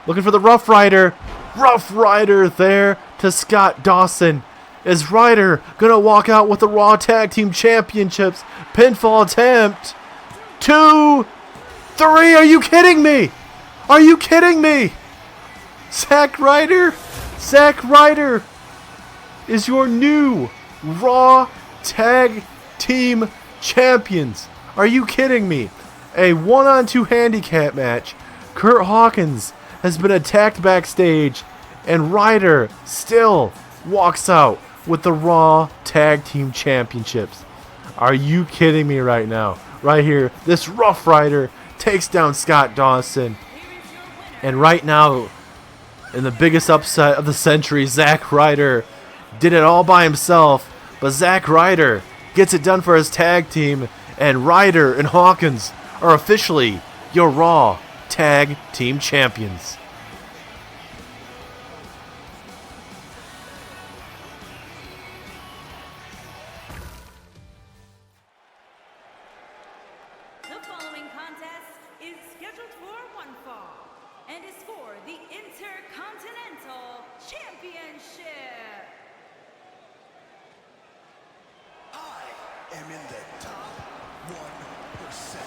Looking for the Rough Rider. Rough Rider there to Scott Dawson. Is Ryder going to walk out with the Raw Tag Team Championships? Pinfall attempt. 2, 3. Are you kidding me? Are you kidding me? Zack Ryder is your new Raw Tag Team Champions. Are you kidding me? A 1-on-2 handicap match. Kurt Hawkins has been attacked backstage, and Ryder still walks out with the Raw Tag Team Championships. Are you kidding me right now? Right here, this Rough Rider takes down Scott Dawson. And right now, in the biggest upset of the century, Zack Ryder did it all by himself, but Zack Ryder gets it done for his tag team, and Ryder and Hawkins are officially your Raw Tag Team Champions. Intercontinental Championship. I am in the top 1%.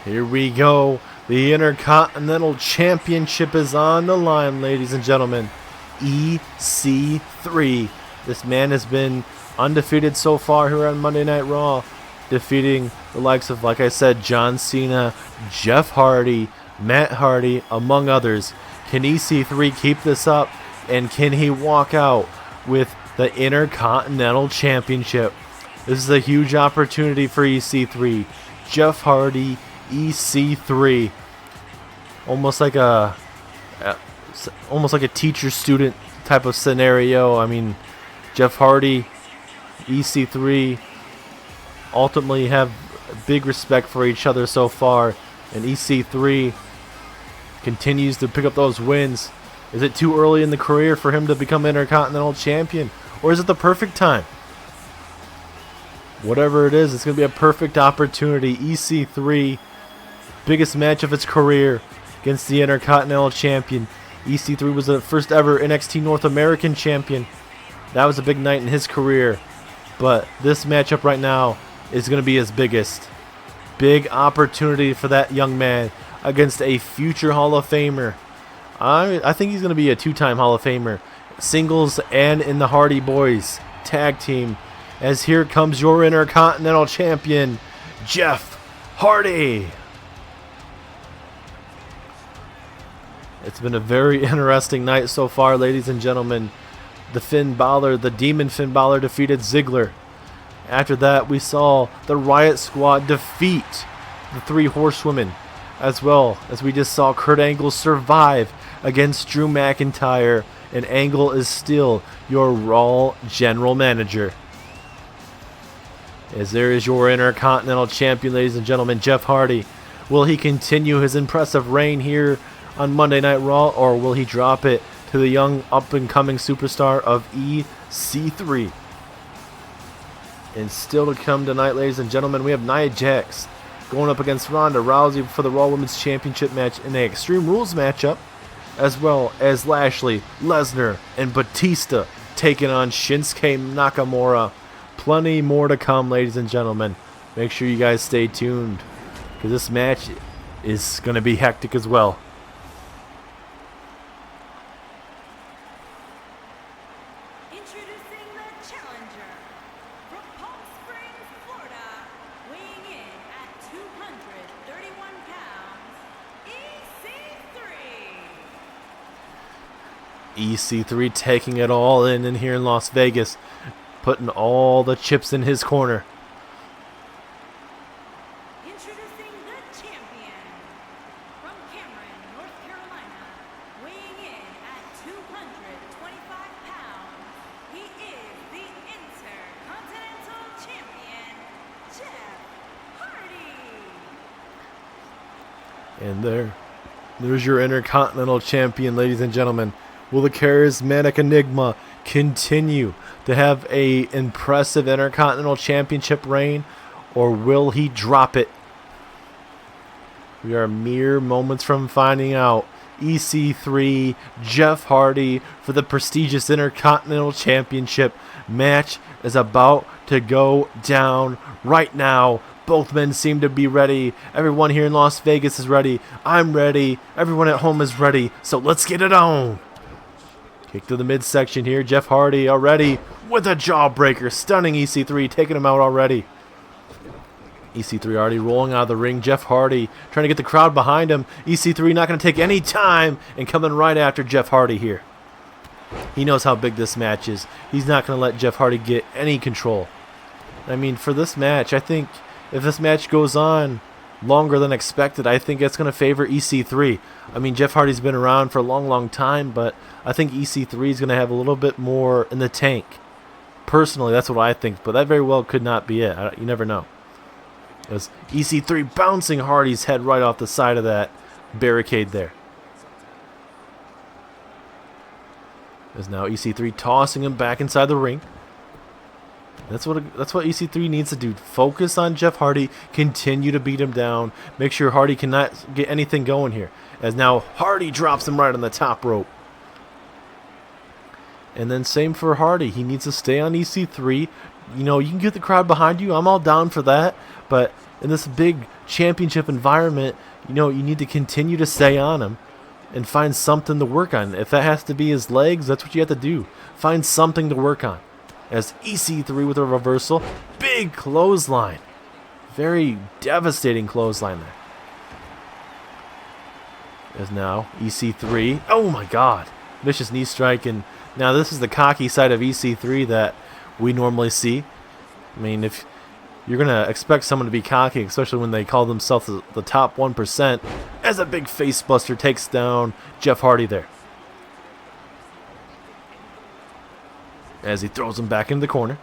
Here we go. The Intercontinental Championship is on the line, ladies and gentlemen. EC3. This man has been undefeated so far here on Monday Night Raw, defeating the likes of, like I said, John Cena, Jeff Hardy, Matt Hardy, among others. Can EC3 keep this up, and can he walk out with the Intercontinental Championship? This is a huge opportunity for EC3. Jeff Hardy, EC3. Almost like a teacher-student type of scenario. I mean, Jeff Hardy, EC3 ultimately have big respect for each other so far, and EC3 continues to pick up those wins. Is it too early in the career for him to become Intercontinental Champion, or is it the perfect time? Whatever it is, it's going to be a perfect opportunity. EC3, biggest match of its career against the Intercontinental Champion. EC3 was the first ever NXT North American Champion. That was a big night in his career. But this matchup right now is going to be his biggest. Big opportunity for that young man against a future Hall of Famer. I think he's going to be a two-time Hall of Famer. Singles and in the Hardy Boys tag team. As here comes your Intercontinental Champion, Jeff Hardy. It's been a very interesting night so far, ladies and gentlemen. The Demon Finn Balor defeated Ziggler. After that, we saw the Riot Squad defeat the Three Horsewomen, as well as we just saw Kurt Angle survive against Drew McIntyre, and Angle is still your Raw General Manager. As there is your Intercontinental Champion, ladies and gentlemen, Jeff Hardy. Will he continue his impressive reign here on Monday Night Raw, or will he drop it to the young up-and-coming superstar of EC3? And still to come tonight, ladies and gentlemen, we have Nia Jax going up against Ronda Rousey for the Raw Women's Championship match in an Extreme Rules matchup, as well as Lashley, Lesnar, and Batista taking on Shinsuke Nakamura. Plenty more to come, ladies and gentlemen. Make sure you guys stay tuned, because this match is going to be hectic as well. Introducing the challenger from Palm Springs, Florida, weighing in at 231 pounds, EC3. EC3 taking it all in here in Las Vegas, putting all the chips in his corner. Introducing the champion from Cameron, North Carolina, weighing in at 225 pounds, he is the Intercontinental Champion, Jeff Hardy. And there's your Intercontinental Champion, ladies and gentlemen. Will the charismatic Enigma continue to have a impressive Intercontinental Championship reign, or will he drop it? We are mere moments from finding out. EC3, Jeff Hardy for the prestigious Intercontinental Championship match is about to go down right now. Both men seem to be ready. Everyone here in Las Vegas is ready. I'm ready. Everyone at home is ready. So let's get it on. Kick to the midsection here. Jeff Hardy already with a jawbreaker. Stunning EC3, taking him out already. EC3 already rolling out of the ring. Jeff Hardy trying to get the crowd behind him. EC3 not going to take any time and coming right after Jeff Hardy here. He knows how big this match is. He's not going to let Jeff Hardy get any control. I mean, for this match, I think if this match goes on longer than expected, I think it's going to favor EC3. I mean, Jeff Hardy's been around for a long, long time, but I think EC3 is going to have a little bit more in the tank. Personally, that's what I think, but that very well could not be it. You never know. As EC3 bouncing Hardy's head right off the side of that barricade there. As now EC3 tossing him back inside the ring. That's what EC3 needs to do. Focus on Jeff Hardy. Continue to beat him down. Make sure Hardy cannot get anything going here. As now Hardy drops him right on the top rope. And then same for Hardy. He needs to stay on EC3. You know, you can get the crowd behind you. I'm all down for that. But in this big championship environment, you know, you need to continue to stay on him and find something to work on. If that has to be his legs, that's what you have to do. Find something to work on. As EC3 with a reversal. Big clothesline. Very devastating clothesline there. As now EC3. Oh my god. Vicious knee strike. And now this is the cocky side of EC3 that we normally see. I mean, if you're going to expect someone to be cocky, especially when they call themselves the top 1%, as a big face buster takes down Jeff Hardy there. As he throws him back into the corner.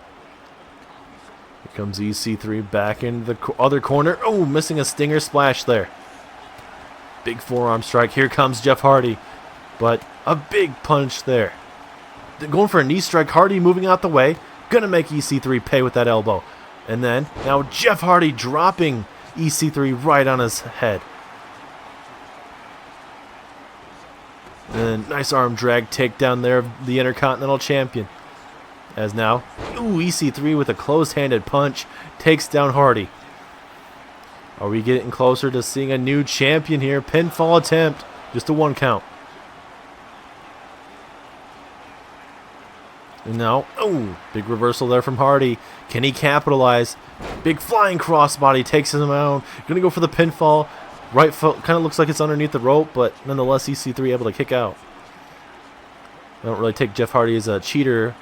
Here comes EC3 back into the other corner. Oh, missing a stinger splash there. Big forearm strike. Here comes Jeff Hardy. But a big punch there. They're going for a knee strike. Hardy moving out the way. Gonna make EC3 pay with that elbow. And then, now Jeff Hardy dropping EC3 right on his head. And nice arm drag takedown there of the Intercontinental Champion. As now, EC3 with a closed-handed punch takes down Hardy. Are we getting closer to seeing a new champion here? Pinfall attempt. Just a 1 count. And now, big reversal there from Hardy. Can he capitalize? Big flying crossbody takes him out. Gonna go for the pinfall. Right foot kind of looks like it's underneath the rope, but nonetheless EC3 able to kick out. I don't really take Jeff Hardy as a cheater,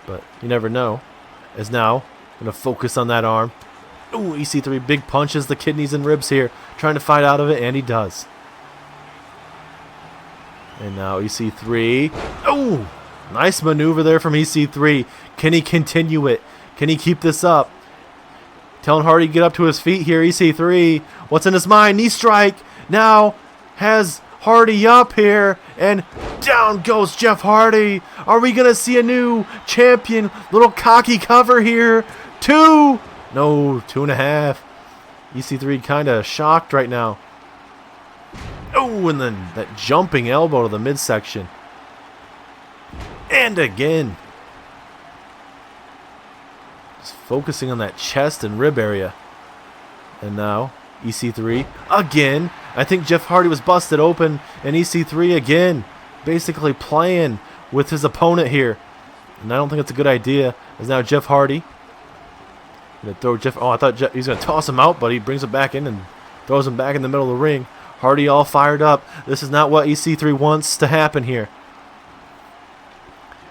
but you never know. As now, gonna focus on that arm. EC3 big punches the kidneys and ribs here, trying to fight out of it, and he does. And now EC3. Nice maneuver there from EC3. Can he continue it? Can he keep this up? Telling Hardy to get up to his feet here. EC3. What's in his mind? Knee strike. Now has Hardy up here. And down goes Jeff Hardy. Are we going to see a new champion? Little cocky cover here. 2. No, 2.5. EC3 kind of shocked right now. And then that jumping elbow to the midsection. And again. Just focusing on that chest and rib area. And now, EC3 again. I think Jeff Hardy was busted open. And EC3 again. Basically playing with his opponent here. And I don't think it's a good idea. As now Jeff Hardy. Gonna throw Jeff. I thought he's going to toss him out, but he brings him back in and throws him back in the middle of the ring. Hardy all fired up. This is not what EC3 wants to happen here.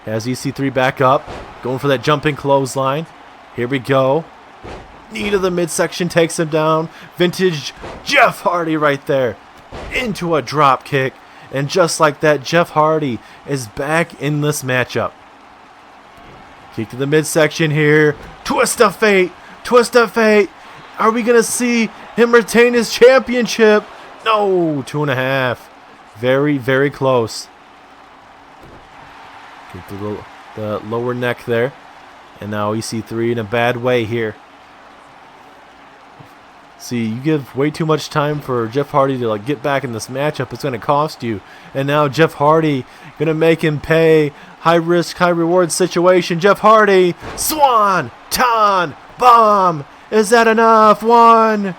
Has EC3 back up. Going for that jumping clothesline. Here we go. Knee to the midsection takes him down. Vintage Jeff Hardy right there. Into a drop kick. And just like that, Jeff Hardy is back in this matchup. Kick to the midsection here. Twist of fate. Twist of fate. Are we going to see him retain his championship? No, 2.5. Very, very close. Get the lower neck there. And now EC3 in a bad way here. See, you give way too much time for Jeff Hardy to get back in this matchup. It's going to cost you. And now Jeff Hardy going to make him pay. High risk, high reward situation. Jeff Hardy. Swan. Ton. Bomb. Is that enough? 1,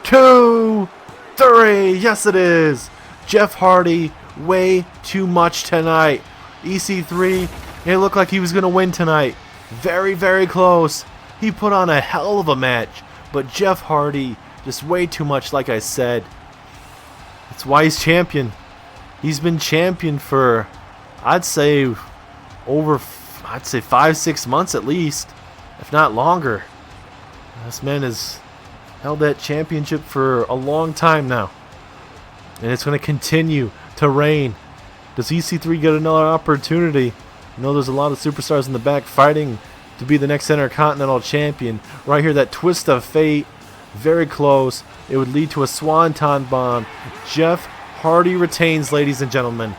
2, 3. Yes, it is. Jeff Hardy, way too much tonight. EC3, it looked like he was going to win tonight. Very, very close. He put on a hell of a match. But Jeff Hardy, just way too much, like I said. That's why he's champion. He's been champion for, I'd say 5-6 months at least, if not longer. This man has held that championship for a long time now. And it's going to continue to reign. Does EC3 get another opportunity? You know, there's a lot of superstars in the back fighting to be the next Intercontinental Champion. Right here, that twist of fate. Very close. It would lead to a swanton bomb. Jeff Hardy retains, ladies and gentlemen.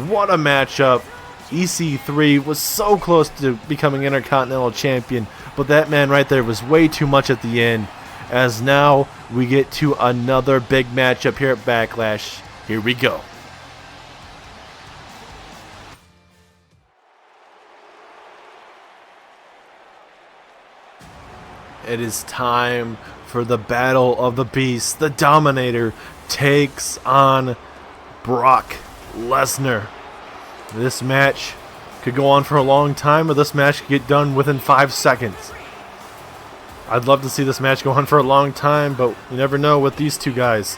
What a matchup. EC3 was so close to becoming Intercontinental Champion, but that man right there was way too much at the end. As now we get to another big matchup here at Backlash. Here we go. It is time for the Battle of the Beasts. The Dominator takes on Brock Lesnar. This match could go on for a long time, or this match could get done within 5 seconds. I'd love to see this match go on for a long time, but you never know with these two guys.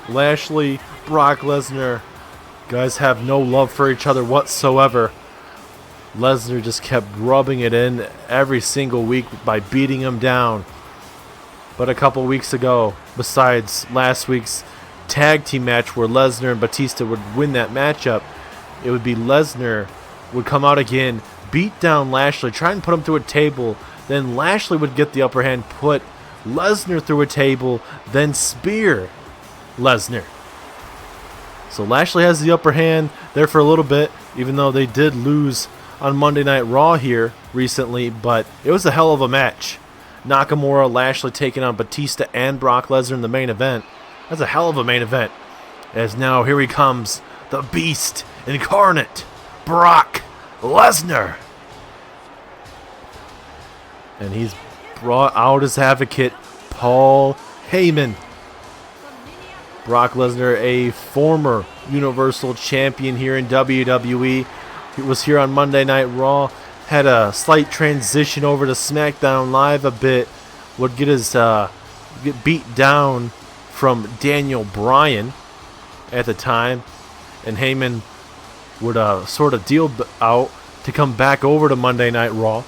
Lashley, Brock Lesnar, guys have no love for each other whatsoever. Lesnar just kept rubbing it in every single week by beating him down. But a couple weeks ago, besides last week's tag team match where Lesnar and Batista would win that matchup, it would be Lesnar would come out again, beat down Lashley, try and put him through a table. Then Lashley would get the upper hand, put Lesnar through a table, then spear Lesnar. So Lashley has the upper hand there for a little bit, even though they did lose on Monday Night Raw here recently, but it was a hell of a match. Nakamura, Lashley taking on Batista and Brock Lesnar in the main event. That's a hell of a main event. As now here he comes, the Beast incarnate, Brock Lesnar. And he's brought out his advocate, Paul Heyman. Brock Lesnar, a former Universal Champion here in WWE. He was here on Monday Night Raw. Had a slight transition over to SmackDown Live a bit. Would get his get beat down from Daniel Bryan at the time. And Heyman would sort of deal out to come back over to Monday Night Raw.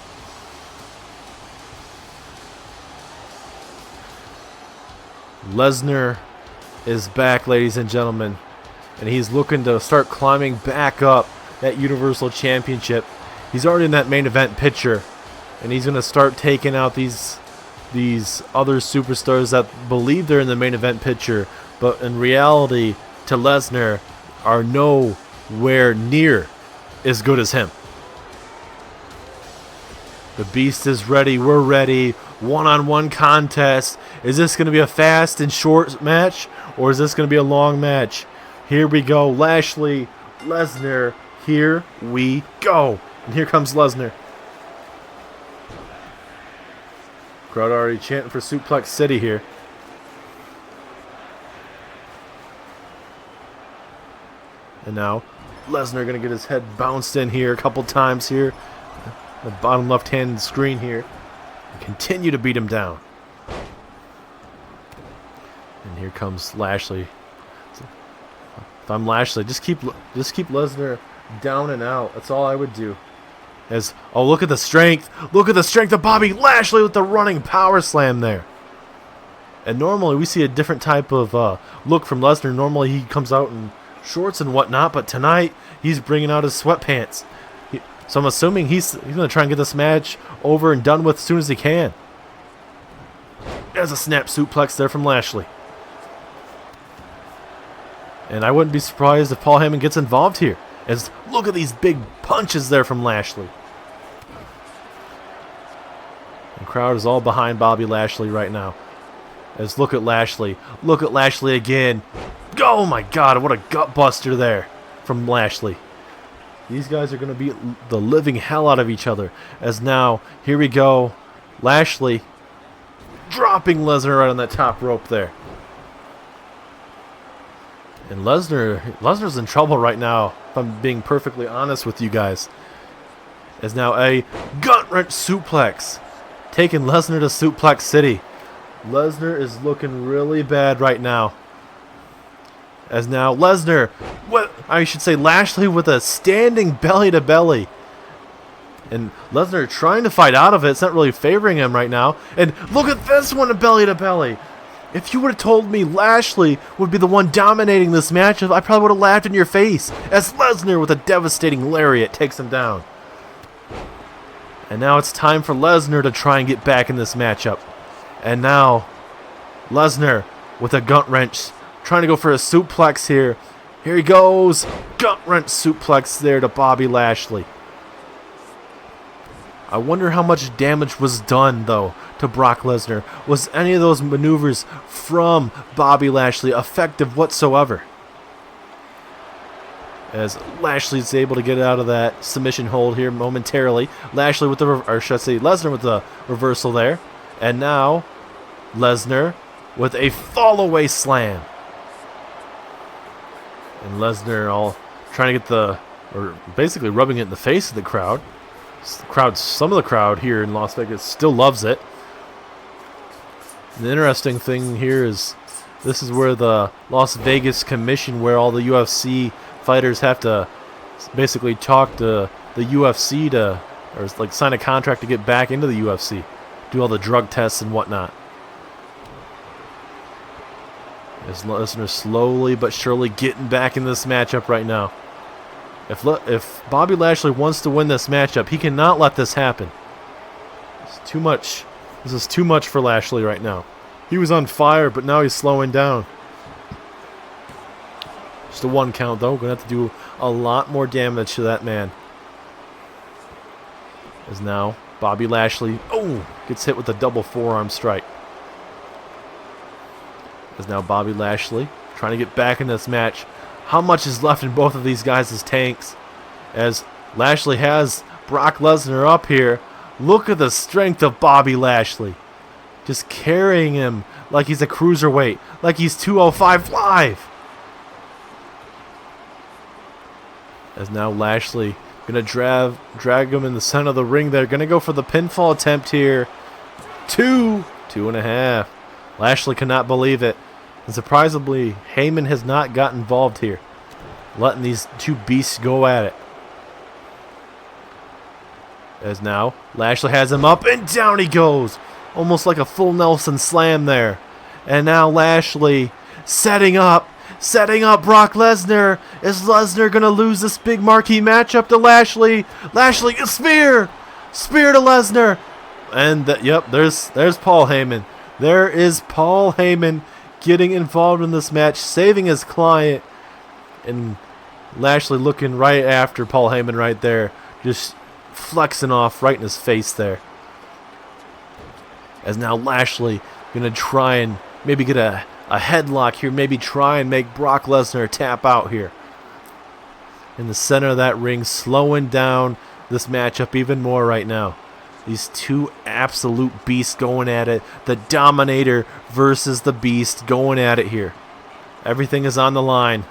Lesnar is back, ladies and gentlemen, and he's looking to start climbing back up that Universal Championship. He's already in that main event picture, and he's going to start taking out these other superstars that believe they're in the main event picture, but in reality, to Lesnar, are nowhere near as good as him. The Beast is ready. We're ready. One-on-one contest. Is this going to be a fast and short match, or is this going to be a long match? Here we go. Lashley, Lesnar. Here we go. And here comes Lesnar. Crowd already chanting for Suplex City here. And now Lesnar going to get his head bounced in here a couple times here. The bottom left-hand screen here. And continue to beat him down. And here comes Lashley. If I'm Lashley, just keep Lesnar down and out. That's all I would do. Oh, look at the strength. Look at the strength of Bobby Lashley with the running power slam there. And normally we see a different type of look from Lesnar. Normally he comes out in shorts and whatnot, but tonight he's bringing out his sweatpants. So I'm assuming he's going to try and get this match over and done with as soon as he can. There's a snap suplex there from Lashley. And I wouldn't be surprised if Paul Heyman gets involved here. Look at these big punches there from Lashley. The crowd is all behind Bobby Lashley right now. Look at Lashley. Look at Lashley again. Oh my God, what a gut buster there from Lashley. These guys are going to beat the living hell out of each other. Now, here we go. Lashley dropping Lesnar right on that top rope there. And Lesnar's in trouble right now, if I'm being perfectly honest with you guys. Now a gut-wrench suplex, taking Lesnar to Suplex City. Lesnar is looking really bad right now. Now Lesnar, Lashley with a standing belly-to-belly. And Lesnar trying to fight out of it. It's not really favoring him right now. And look at this one, a belly-to-belly. If you would have told me Lashley would be the one dominating this match, I probably would have laughed in your face. Lesnar with a devastating lariat takes him down. And now it's time for Lesnar to try and get back in this matchup. And now Lesnar with a gut wrench, trying to go for a suplex here. Here he goes. Gut wrench suplex there to Bobby Lashley. I wonder how much damage was done, though, to Brock Lesnar. Was any of those maneuvers from Bobby Lashley effective whatsoever? As Lashley's able to get out of that submission hold here momentarily. Lashley with the, or should I say Lesnar with the reversal there. And now Lesnar with a fall away slam. And Lesnar all trying to get the, or basically rubbing it in the face of the crowd. Some of the crowd here in Las Vegas still loves it. The interesting thing here is this is where the Las Vegas Commission, where all the UFC fighters have to basically talk to the UFC to, or like sign a contract to get back into the UFC, do all the drug tests and whatnot. As Lesnar slowly but surely getting back in this matchup right now. If Bobby Lashley wants to win this matchup, he cannot let this happen. It's too much. This is too much for Lashley right now. He was on fire, but now he's slowing down. Just a 1 count, though. Going to have to do a lot more damage to that man. As now Bobby Lashley, gets hit with a double forearm strike. As now Bobby Lashley trying to get back in this match. How much is left in both of these guys' tanks? As Lashley has Brock Lesnar up here. Look at the strength of Bobby Lashley. Just carrying him like he's a cruiserweight. Like he's 205 Live. As now Lashley going to drag him in the center of the ring. They're going to go for the pinfall attempt here. 2.5. Lashley cannot believe it. And surprisingly, Heyman has not got involved here. Letting these two beasts go at it. As now, Lashley has him up and down he goes. Almost like a full Nelson slam there. And now Lashley setting up Brock Lesnar. Is Lesnar going to lose this big marquee matchup to Lashley? Lashley, a spear! Spear to Lesnar. And, there's Paul Heyman. There is Paul Heyman getting involved in this match, saving his client. And Lashley looking right after Paul Heyman right there. Just flexing off right in his face there. As now Lashley going to try and maybe get a headlock here. Maybe try and make Brock Lesnar tap out here. In the center of that ring, slowing down this matchup even more right now. These two absolute beasts going at it. The Dominator versus the Beast going at it here. Everything is on the line.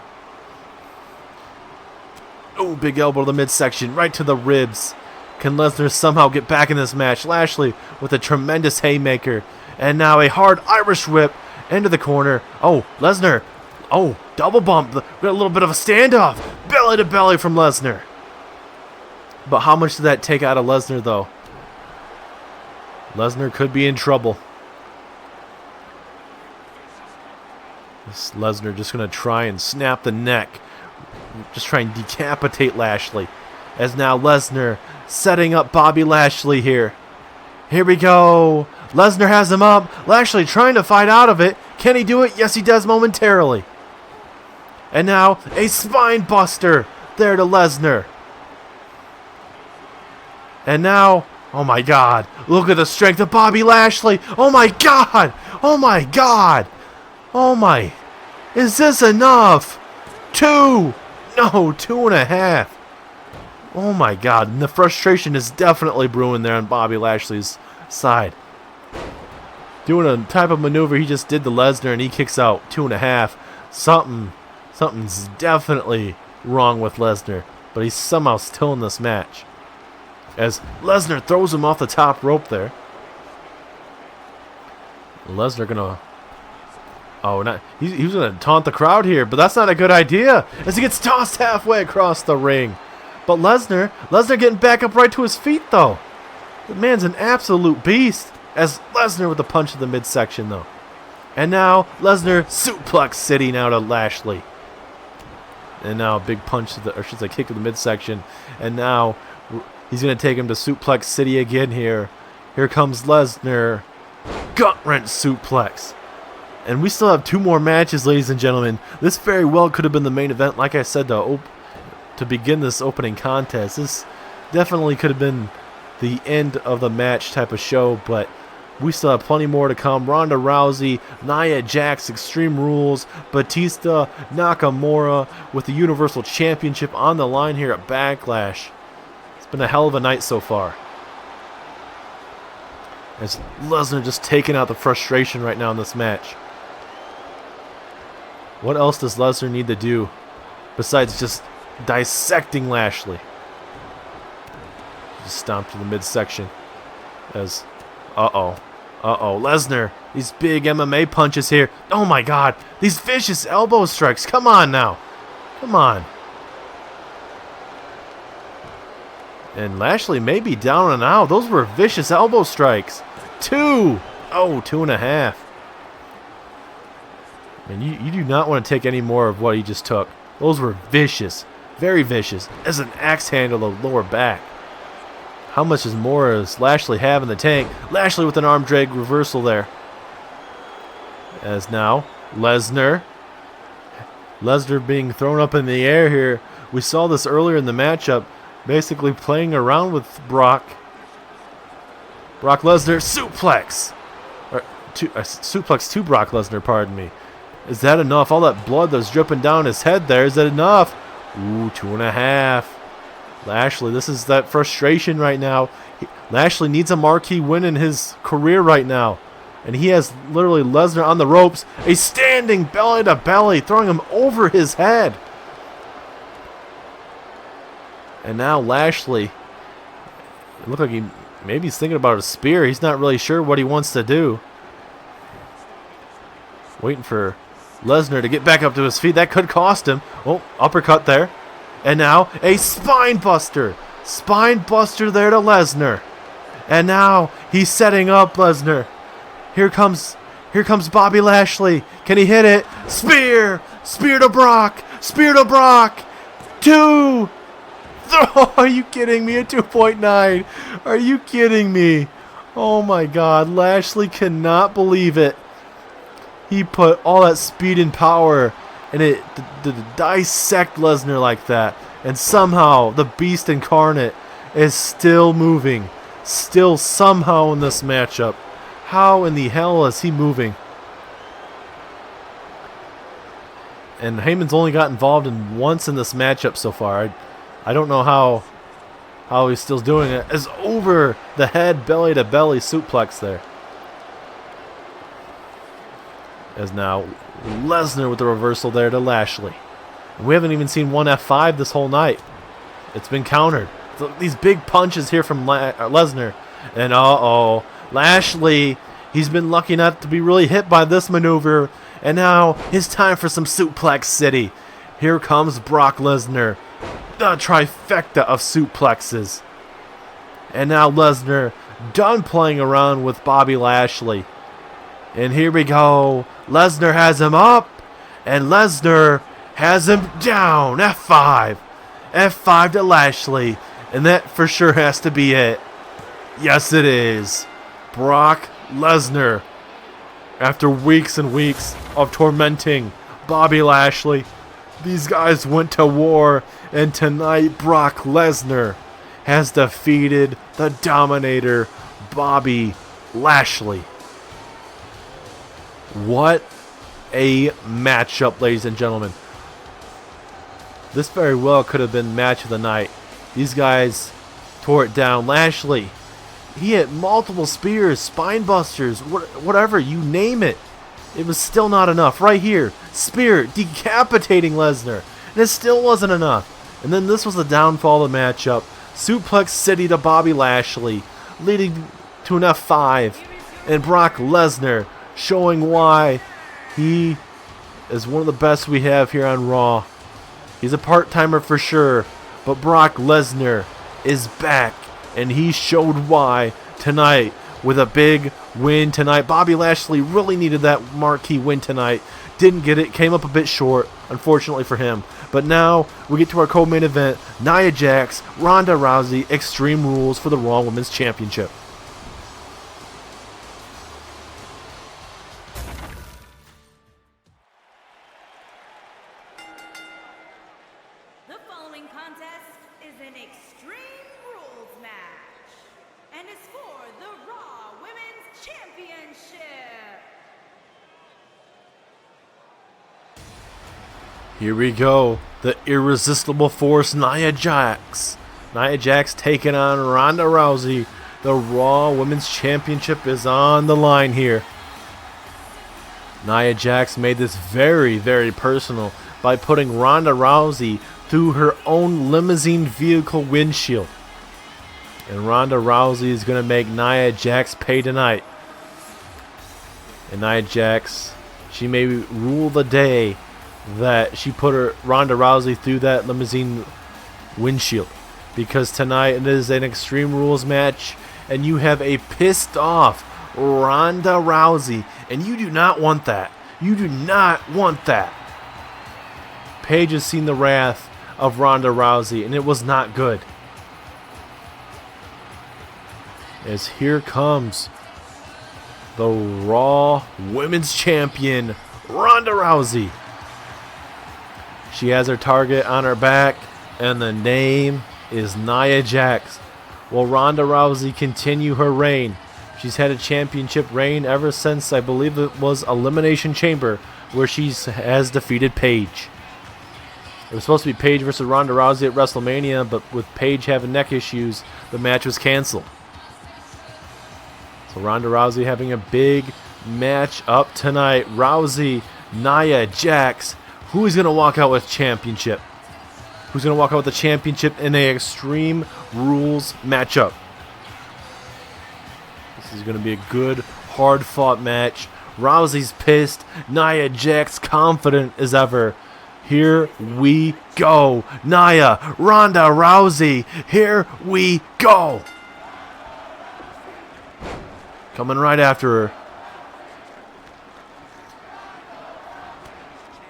Oh, big elbow to the midsection, right to the ribs. Can Lesnar somehow get back in this match? Lashley with a tremendous haymaker. And now a hard Irish whip into the corner. Oh, Lesnar. Oh, double bump. Got a little bit of a standoff. Belly to belly from Lesnar. But how much did that take out of Lesnar, though? Lesnar could be in trouble. This Lesnar just going to try and snap the neck. Just try and decapitate Lashley. As now Lesnar setting up Bobby Lashley here. Here we go. Lesnar has him up. Lashley trying to fight out of it. Can he do it? Yes, he does momentarily. And now a spine buster there to Lesnar. And now, oh my God, look at the strength of Bobby Lashley. Oh my God. Oh my God. Oh my. Is this enough? 2. No, 2.5. Oh my God. And the frustration is definitely brewing there on Bobby Lashley's side. Doing a type of maneuver he just did to Lesnar and he kicks out 2.5. Something's definitely wrong with Lesnar. But he's somehow still in this match. As Lesnar throws him off the top rope there. Lesnar gonna... Oh, not he was gonna taunt the crowd here, but that's not a good idea. As he gets tossed halfway across the ring. But Lesnar getting back up right to his feet though. The man's an absolute beast. As Lesnar with a punch to the midsection though. And now Lesnar suplex City now to Lashley. And now a big punch to the, or should I say kick to the midsection. And now he's going to take him to Suplex City again here. Here comes Lesnar. Gut-wrench suplex. And we still have 2 more matches, ladies and gentlemen. This very well could have been the main event. Like I said, to begin this opening contest. This definitely could have been the end of the match type of show, but we still have plenty more to come. Ronda Rousey, Nia Jax, Extreme Rules, Batista, Nakamura with the Universal Championship on the line here at Backlash. It's been a hell of a night so far. As Lesnar just taking out the frustration right now in this match. What else does Lesnar need to do besides just dissecting Lashley? Just stomp to the midsection as... Lesnar, these big MMA punches here. Oh my God, these vicious elbow strikes. Come on now. Come on. And Lashley may be down and out. Those were vicious elbow strikes. 2. Oh, 2.5. And you do not want to take any more of what he just took. Those were vicious. Very vicious. As an axe handle to the lower back. How much is more does Lashley have in the tank? Lashley with an arm drag reversal there. As now, Lesnar being thrown up in the air here. We saw this earlier in the matchup. Basically playing around with Brock. Brock Lesnar, suplex. Suplex to Brock Lesnar, pardon me. Is that enough? All that blood that's dripping down his head there, is that enough? Ooh, 2.5. Lashley, this is that frustration right now. Lashley needs a marquee win in his career right now. And he has literally Lesnar on the ropes. A standing belly to belly, throwing him over his head. And now Lashley, it looked like maybe he's thinking about a spear. He's not really sure what he wants to do. Waiting for Lesnar to get back up to his feet. That could cost him. Oh, uppercut there. And now a spine buster. Spine buster there to Lesnar. And now he's setting up Lesnar. Here comes Bobby Lashley. Can he hit it? Spear. Spear to Brock. Spear to Brock. 2. Oh, are you kidding me? A 2.9. Are you kidding me? Oh my God. Lashley cannot believe it. He put all that speed and power in it to dissect Lesnar like that. And somehow the Beast Incarnate is still moving. Still somehow in this matchup. How in the hell is he moving? And Heyman's only got involved once in this matchup so far. I don't know how he's still doing it. As over the head, belly to belly suplex there. As now Lesnar with the reversal there to Lashley. We haven't even seen one F5 this whole night. It's been countered. So these big punches here from Lesnar. And Lashley, he's been lucky not to be really hit by this maneuver. And now it's time for some Suplex City. Here comes Brock Lesnar. The trifecta of suplexes. And now Lesnar done playing around with Bobby Lashley. And here we go. Lesnar has him up. And Lesnar has him down. F5. F5 to Lashley. And that for sure has to be it. Yes, it is. Brock Lesnar. After weeks and weeks of tormenting Bobby Lashley, these guys went to war. And tonight, Brock Lesnar has defeated the Dominator, Bobby Lashley. What a matchup, ladies and gentlemen. This very well could have been match of the night. These guys tore it down. Lashley, he hit multiple spears, spine busters, whatever, you name it. It was still not enough. Right here, spear, decapitating Lesnar. And it still wasn't enough. And then this was the downfall of the matchup. Suplex City to Bobby Lashley, leading to an F5. And Brock Lesnar showing why he is one of the best we have here on Raw. He's a part-timer for sure, but Brock Lesnar is back, and he showed why tonight with a big win tonight. Bobby Lashley really needed that marquee win tonight. Didn't get it, came up a bit short, unfortunately for him. But now we get to our co-main event, Nia Jax, Ronda Rousey, Extreme Rules for the Raw Women's Championship. The following contest is an Extreme Rules match. and is for the Raw Women's Championship. Here we go. The irresistible force, Nia Jax. Nia Jax taking on Ronda Rousey. The Raw Women's Championship is on the line here. Nia Jax made this very, very personal by putting Ronda Rousey through her own limousine vehicle windshield. And Ronda Rousey is going to make Nia Jax pay tonight. And Nia Jax, she may rule the day that she put Ronda Rousey through that limousine windshield. Because tonight it is an Extreme Rules match, and you have a pissed off Ronda Rousey, and you do not want that. You do not want that. Paige has seen the wrath of Ronda Rousey, and it was not good. As here comes the Raw Women's Champion, Ronda Rousey. She has her target on her back, and the name is Nia Jax. Will Ronda Rousey continue her reign? She's had a championship reign ever since, I believe it was Elimination Chamber, where she has defeated Paige. It was supposed to be Paige versus Ronda Rousey at WrestleMania, but with Paige having neck issues, the match was canceled. So Ronda Rousey having a big match up tonight. Rousey, Nia Jax. Who is going to walk out with championship? Who's going to walk out with the championship in a Extreme Rules matchup? This is going to be a good, hard-fought match. Rousey's pissed. Nia Jax confident as ever. Here we go. Nia, Ronda Rousey. Here we go. Coming right after her.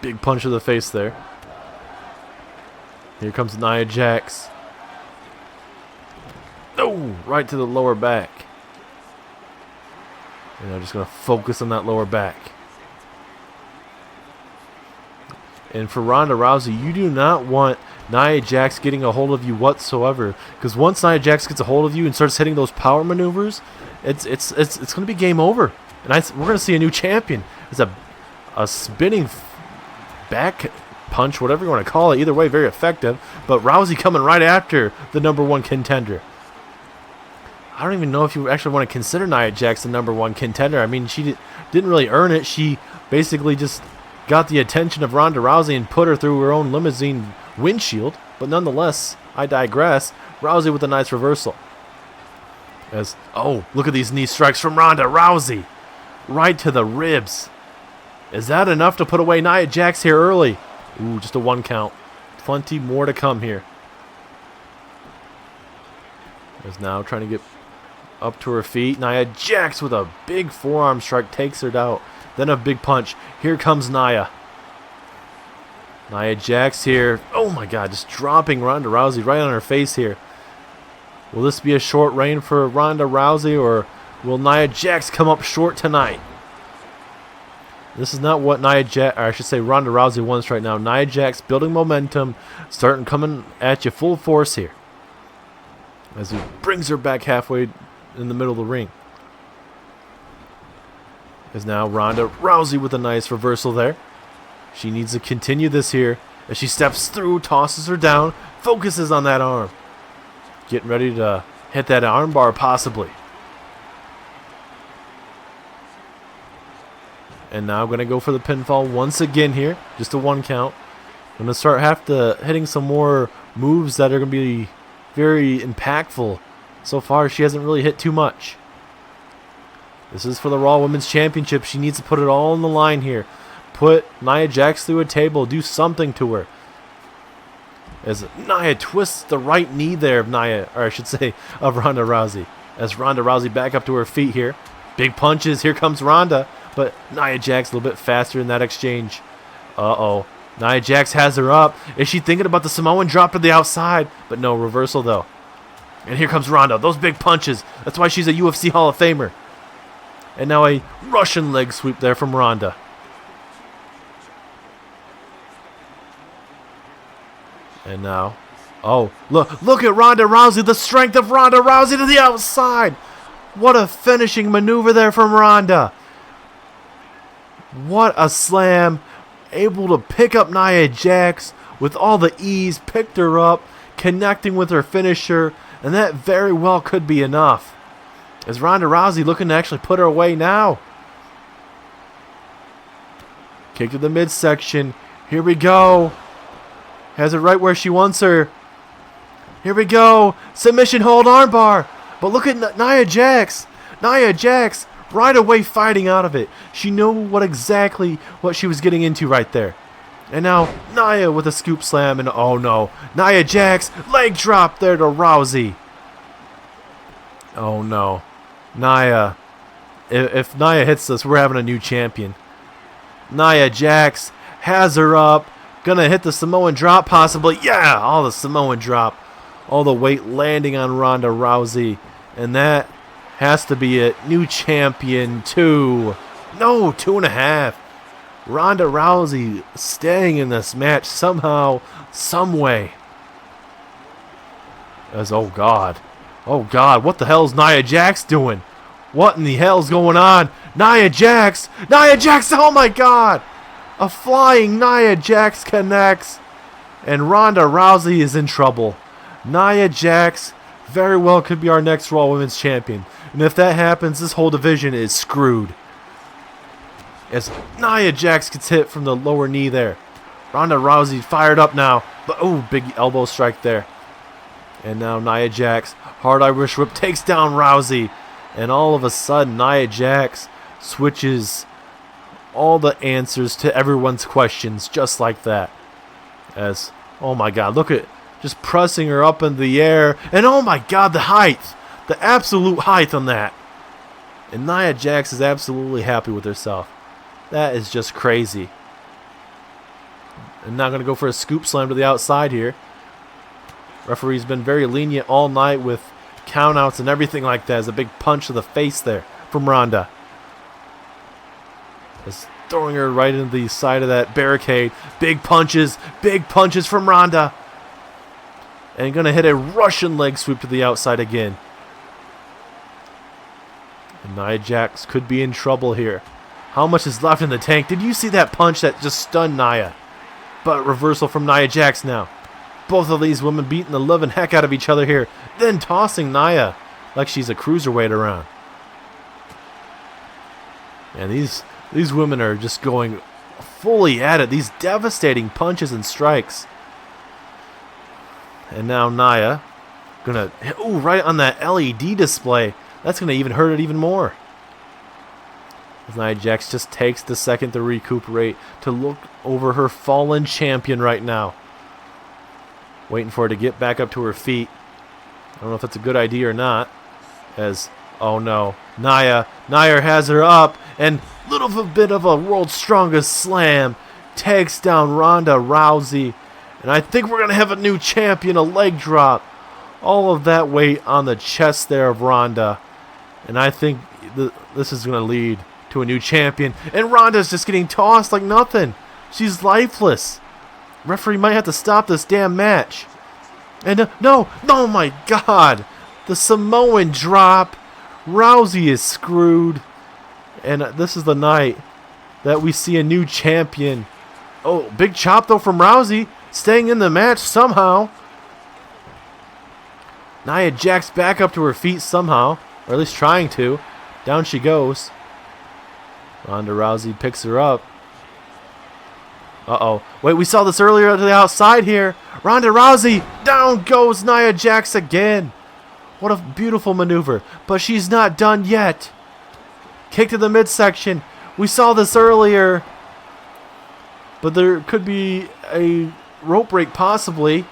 Big punch to the face there. Here comes Nia Jax. Oh, right to the lower back. And I'm just going to focus on that lower back. And for Ronda Rousey, you do not want Nia Jax getting a hold of you whatsoever. Because once Nia Jax gets a hold of you and starts hitting those power maneuvers, it's going to be game over. And we're going to see a new champion. It's a spinning back punch, whatever you want to call it. Either way, very effective. But Rousey coming right after the #1 contender. I don't even know if you actually want to consider Nia Jax the #1 contender. I mean, she didn't really earn it. She basically just got the attention of Ronda Rousey and put her through her own limousine windshield. But nonetheless, I digress. Rousey with a nice reversal. Oh, look at these knee strikes from Ronda Rousey. Right to the ribs. Is that enough to put away Nia Jax here early? Ooh, just a 1 count. Plenty more to come here. Is now trying to get up to her feet. Nia Jax with a big forearm strike takes her out. Then a big punch. Here comes Nia. Nia Jax here. Oh my God, just dropping Ronda Rousey right on her face here. Will this be a short reign for Ronda Rousey, or will Nia Jax come up short tonight? This is not what Ronda Rousey wants right now. Nia Jax building momentum, coming at you full force here. As he brings her back halfway in the middle of the ring. Is now Ronda Rousey with a nice reversal there. She needs to continue this here. As she steps through, tosses her down, focuses on that arm. Getting ready to hit that arm bar possibly. And now going to go for the pinfall once again here. Just a 1 count. I'm going to hitting some more moves that are going to be very impactful. So far, she hasn't really hit too much. This is for the Raw Women's Championship. She needs to put it all on the line here. Put Nia Jax through a table. Do something to her. As Nia twists the right knee there of of Ronda Rousey. As Ronda Rousey back up to her feet here. Big punches. Here comes Ronda. But Nia Jax a little bit faster in that exchange. Uh-oh. Nia Jax has her up. Is she thinking about the Samoan drop to the outside? But no, reversal though. And here comes Ronda. Those big punches. That's why she's a UFC Hall of Famer. And now a Russian leg sweep there from Ronda. And now Oh, look at Ronda Rousey, the strength of Ronda Rousey to the outside. What a finishing maneuver there from Ronda. What a slam. Able to pick up Nia Jax with all the ease, picked her up, connecting with her finisher, and that very well could be enough. Is Ronda Rousey looking to actually put her away now? Kick to the midsection. Here we go. Has it right where she wants her. Here we go. Submission hold armbar. But look at Nia Jax. Nia Jax right away fighting out of it. She knew exactly what she was getting into right there. And now Nia with a scoop slam. And oh no. Nia Jax leg drop there to Rousey. Oh no. Nia. If Nia hits this, we're having a new champion. Nia Jax has her up. Gonna hit the Samoan drop possibly. Yeah, all the Samoan drop. All the weight landing on Ronda Rousey. And that has to be it. New champion 2. No, 2.5. Ronda Rousey staying in this match somehow, some way. As oh god. Oh god, what the hell's Nia Jax doing? What in the hell's going on? Nia Jax! Nia Jax! Oh my god! A flying Nia Jax connects. And Ronda Rousey is in trouble. Nia Jax very well could be our next Raw Women's Champion. And if that happens, this whole division is screwed. As Nia Jax gets hit from the lower knee there. Ronda Rousey fired up now. But oh, big elbow strike there. And now Nia Jax, hard Irish whip, takes down Rousey. And all of a sudden, Nia Jax switches all the answers to everyone's questions just like that. As, oh my god, look at just pressing her up in the air. And oh my god, the height. The absolute height on that. And Nia Jax is absolutely happy with herself. That is just crazy. And now going to go for a scoop slam to the outside here. Referee's been very lenient all night with countouts and everything like that. As a big punch to the face there from Ronda. Just throwing her right into the side of that barricade. Big punches from Ronda. And going to hit a Russian leg sweep to the outside again. And Nia Jax could be in trouble here. How much is left in the tank? Did you see that punch that just stunned Nia? But reversal from Nia Jax now. Both of these women beating the living heck out of each other here. Then tossing Nia like she's a cruiserweight around. And these women are just going fully at it. These devastating punches and strikes. And now Nia gonna right on that LED display. That's gonna even hurt it even more. As Nia Jax just takes the second to recuperate, to look over her fallen champion right now. Waiting for her to get back up to her feet. I don't know if that's a good idea or not. As, oh no, Nia has her up, and little bit of a world's strongest slam takes down Ronda Rousey. And I think we're going to have a new champion, a leg drop. All of that weight on the chest there of Ronda. And I think this is going to lead to a new champion. And Ronda's just getting tossed like nothing. She's lifeless. Referee might have to stop this damn match. And no, oh my god. The Samoan drop. Rousey is screwed. And this is the night that we see a new champion. Oh, big chop though from Rousey. Staying in the match somehow. Nia Jax back up to her feet somehow. Or at least trying to. Down she goes. Ronda Rousey picks her up. Uh-oh. Wait, we saw this earlier to the outside here. Ronda Rousey. Down goes Nia Jax again. What a beautiful maneuver. But she's not done yet. Kick to the midsection. We saw this earlier. But there could be a rope break possibly.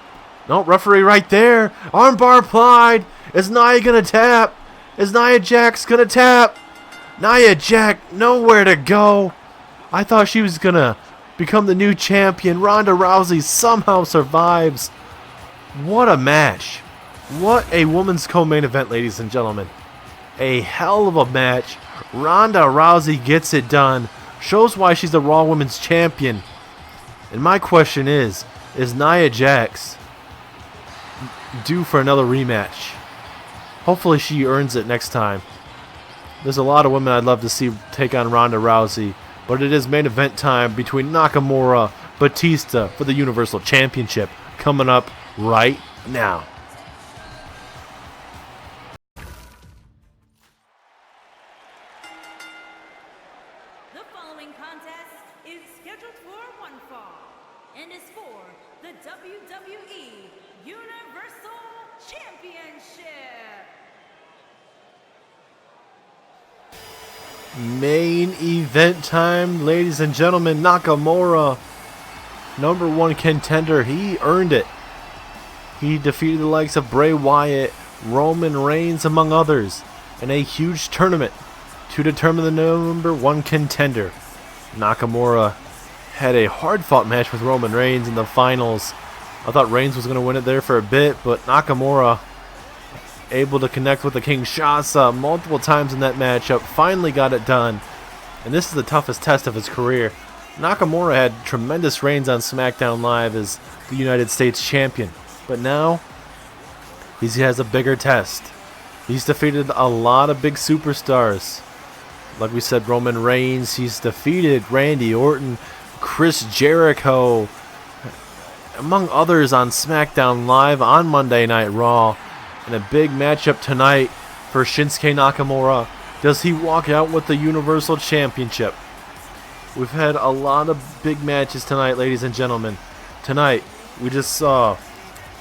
No, referee right there. Armbar applied. Is Nia going to tap? Is Nia Jax going to tap? Nia Jax, nowhere to go. I thought she was going to become the new champion. Ronda Rousey somehow survives. What a match. What a women's co-main event, ladies and gentlemen. A hell of a match. Ronda Rousey gets it done. Shows why she's the Raw Women's Champion. And my question is Nia Jax due for another rematch. Hopefully she earns it next time. There's a lot of women I'd love to see take on Ronda Rousey, but it is main event time between Nakamura, Batista for the Universal Championship coming up right now. The following contest is scheduled for one fall and is for the WWE Universal Championship. Main event time, ladies and gentlemen. Nakamura, number one contender, he earned it. He defeated the likes of Bray Wyatt, Roman Reigns, among others, in a huge tournament to determine the number one contender. Nakamura had a hard-fought match with Roman Reigns in the finals. I thought Reigns was going to win it there for a bit, but Nakamura able to connect with the Kinshasa multiple times in that matchup, finally got it done. And this is the toughest test of his career. Nakamura had tremendous reigns on SmackDown Live as the United States champion, but now he has a bigger test. He's defeated a lot of big superstars. Like we said, Roman Reigns, he's defeated Randy Orton, Chris Jericho, among others on SmackDown Live on Monday Night Raw. And a big matchup tonight for Shinsuke Nakamura. Does he walk out with the Universal Championship? We've had a lot of big matches tonight, ladies and gentlemen. Tonight, we just saw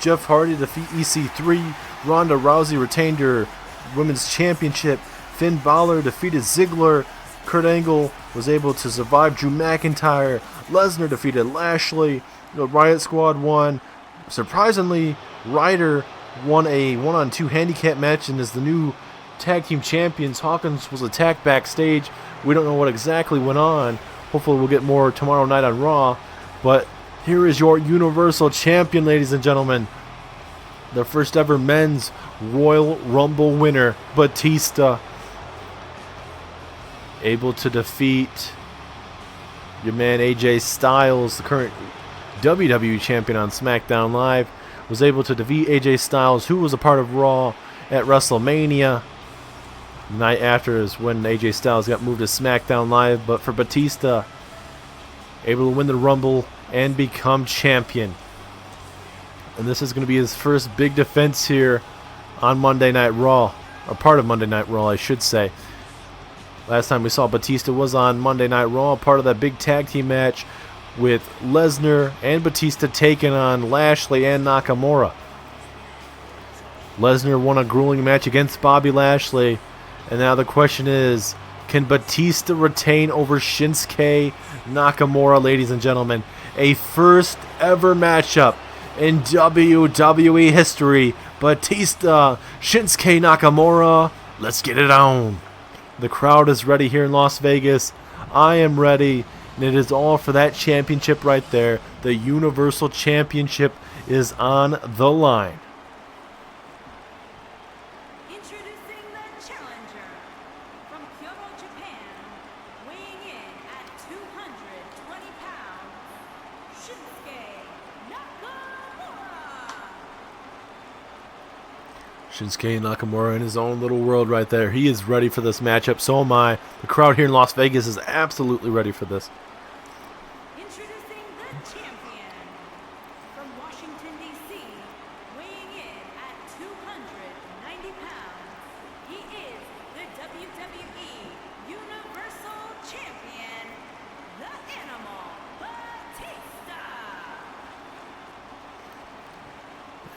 Jeff Hardy defeat EC3. Ronda Rousey retained her Women's Championship. Finn Balor defeated Ziggler. Kurt Angle was able to survive Drew McIntyre. Lesnar defeated Lashley. The Riot Squad won. Surprisingly, Ryder won a 1-on-2 handicap match and is the new tag team champions. Hawkins was attacked backstage. We don't know what exactly went on. Hopefully we'll get more tomorrow night on Raw. But here is your Universal Champion, ladies and gentlemen. The first ever men's Royal Rumble winner, Batista. Able to defeat your man AJ Styles, the current WWE champion on SmackDown Live. Was able to defeat AJ Styles, who was a part of Raw at WrestleMania. The night after is when AJ Styles got moved to SmackDown Live, but for Batista, able to win the Rumble and become champion. And this is going to be his first big defense here on Monday Night Raw, or part of Monday Night Raw, I should say. Last time we saw Batista was on Monday Night Raw, part of that big tag team match with Lesnar and Batista taking on Lashley and Nakamura. Lesnar won a grueling match against Bobby Lashley, and now the question is, can Batista retain over Shinsuke Nakamura, ladies and gentlemen? A first ever matchup in WWE history. Batista, Shinsuke Nakamura, let's get it on. The crowd is ready here in Las Vegas. I am ready. And it is all for that championship right there. The Universal Championship is on the line. Introducing the challenger from Kyoto, Japan, weighing in at 220 pounds, Shinsuke Nakamura. Shinsuke Nakamura in his own little world right there. He is ready for this matchup. So am I. The crowd here in Las Vegas is absolutely ready for this. Introducing the champion from Washington, D.C., weighing in at 290 pounds. He is the WWE Universal Champion, the Animal, Batista.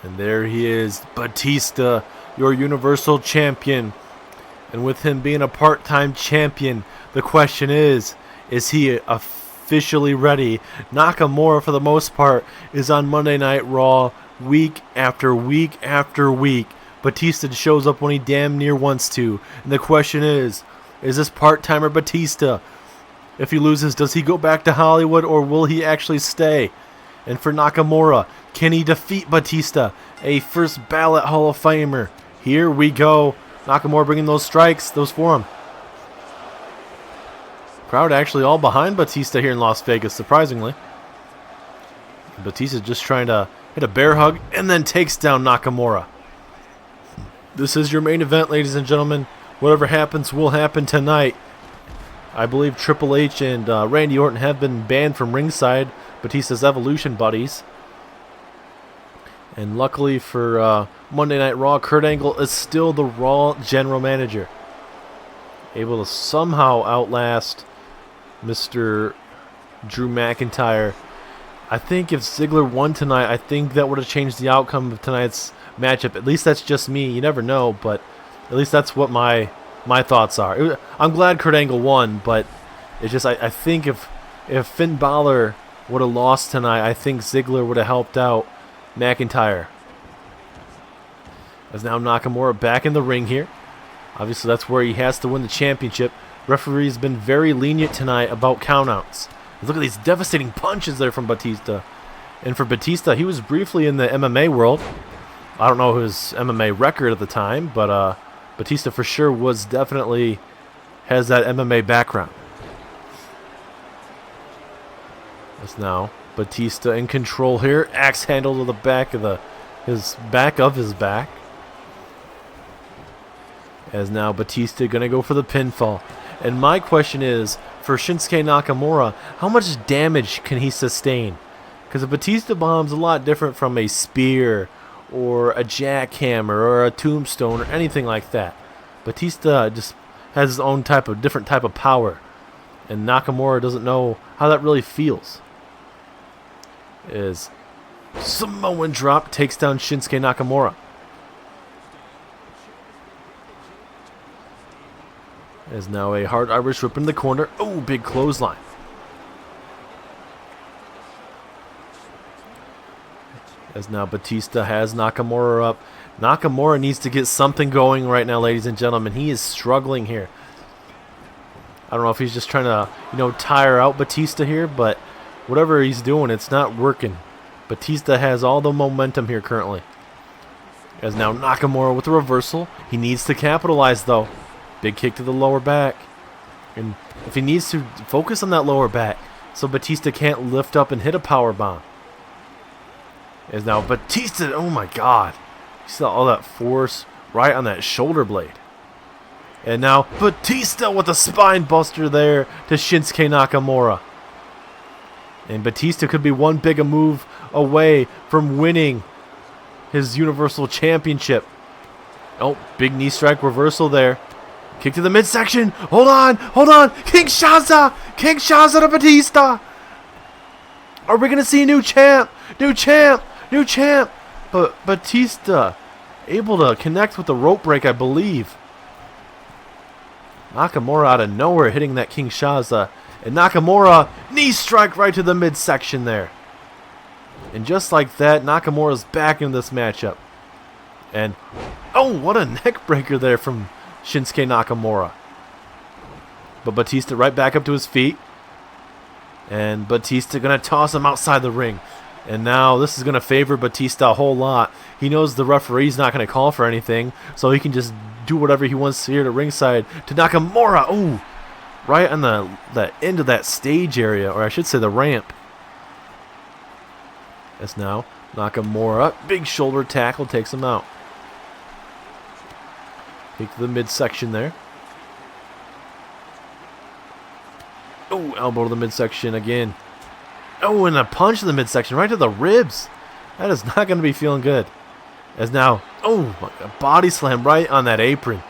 And there he is, Batista, your Universal Champion. And with him being a part-time champion, the question is he officially ready? Nakamura, for the most part, is on Monday Night Raw week after week after week. Batista shows up when he damn near wants to. And the question is this part-timer Batista? If he loses, does he go back to Hollywood or will he actually stay? And for Nakamura, can he defeat Batista, a first ballot Hall of Famer? Here we go. Nakamura bringing those strikes, those for him. Crowd actually all behind Batista here in Las Vegas, surprisingly. Batista just trying to hit a bear hug, and then takes down Nakamura. This is your main event, ladies and gentlemen. Whatever happens will happen tonight. I believe Triple H and Randy Orton have been banned from ringside, Batista's Evolution buddies. And luckily for Monday Night Raw, Kurt Angle is still the Raw General Manager. Able to somehow outlast Mr. Drew McIntyre. I think if Ziggler won tonight, I think that would have changed the outcome of tonight's matchup. At least that's just me. You never know, but at least that's what my thoughts are. I'm glad Kurt Angle won, but it's just I think if Finn Balor would have lost tonight, I think Ziggler would have helped out McIntyre. As now Nakamura back in the ring here. Obviously that's where he has to win the championship. Referee's been very lenient tonight about countouts. Look at these devastating punches there from Batista. And for Batista, he was briefly in the MMA world. I don't know his MMA record at the time, but Batista for sure definitely has that MMA background. As now Batista in control here. Axe handle to the back of his back. As now Batista going to go for the pinfall. And my question is, for Shinsuke Nakamura, how much damage can he sustain? Because a Batista bomb's a lot different from a spear or a jackhammer or a tombstone or anything like that. Batista just has his own different type of power. And Nakamura doesn't know how that really feels. As Samoan drop takes down Shinsuke Nakamura. As now a hard Irish whip in the corner. Oh, big clothesline. As now Batista has Nakamura up. Nakamura needs to get something going right now, ladies and gentlemen. He is struggling here. I don't know if he's just trying to, tire out Batista here, but whatever he's doing, it's not working. Batista has all the momentum here currently. As now Nakamura with a reversal. He needs to capitalize, though. Big kick to the lower back. And if he needs to focus on that lower back so Batista can't lift up and hit a power bomb. As now Batista, oh my god. You saw all that force right on that shoulder blade. And now Batista with a spine buster there to Shinsuke Nakamura. And Batista could be one big move away from winning his Universal Championship. Oh, big knee strike reversal there. Kick to the midsection. Hold on. Kinshasa to Batista. Are we going to see a new champ? But Batista able to connect with the rope break, I believe. Nakamura out of nowhere hitting that Kinshasa. And Nakamura knee strike right to the midsection there. And just like that, Nakamura's back in this matchup. And, oh, what a neck breaker there from Shinsuke Nakamura. But Batista right back up to his feet. And Batista going to toss him outside the ring. And now this is going to favor Batista a whole lot. He knows the referee's not going to call for anything, so he can just do whatever he wants here to ringside to Nakamura. Oh, right on the end of that stage area, or I should say the ramp. As now Nakamura, big shoulder tackle, takes him out. Kick to the midsection there. Oh, elbow to the midsection again. Oh, and a punch to the midsection, right to the ribs. That is not going to be feeling good. As now, oh, a body slam right on that apron.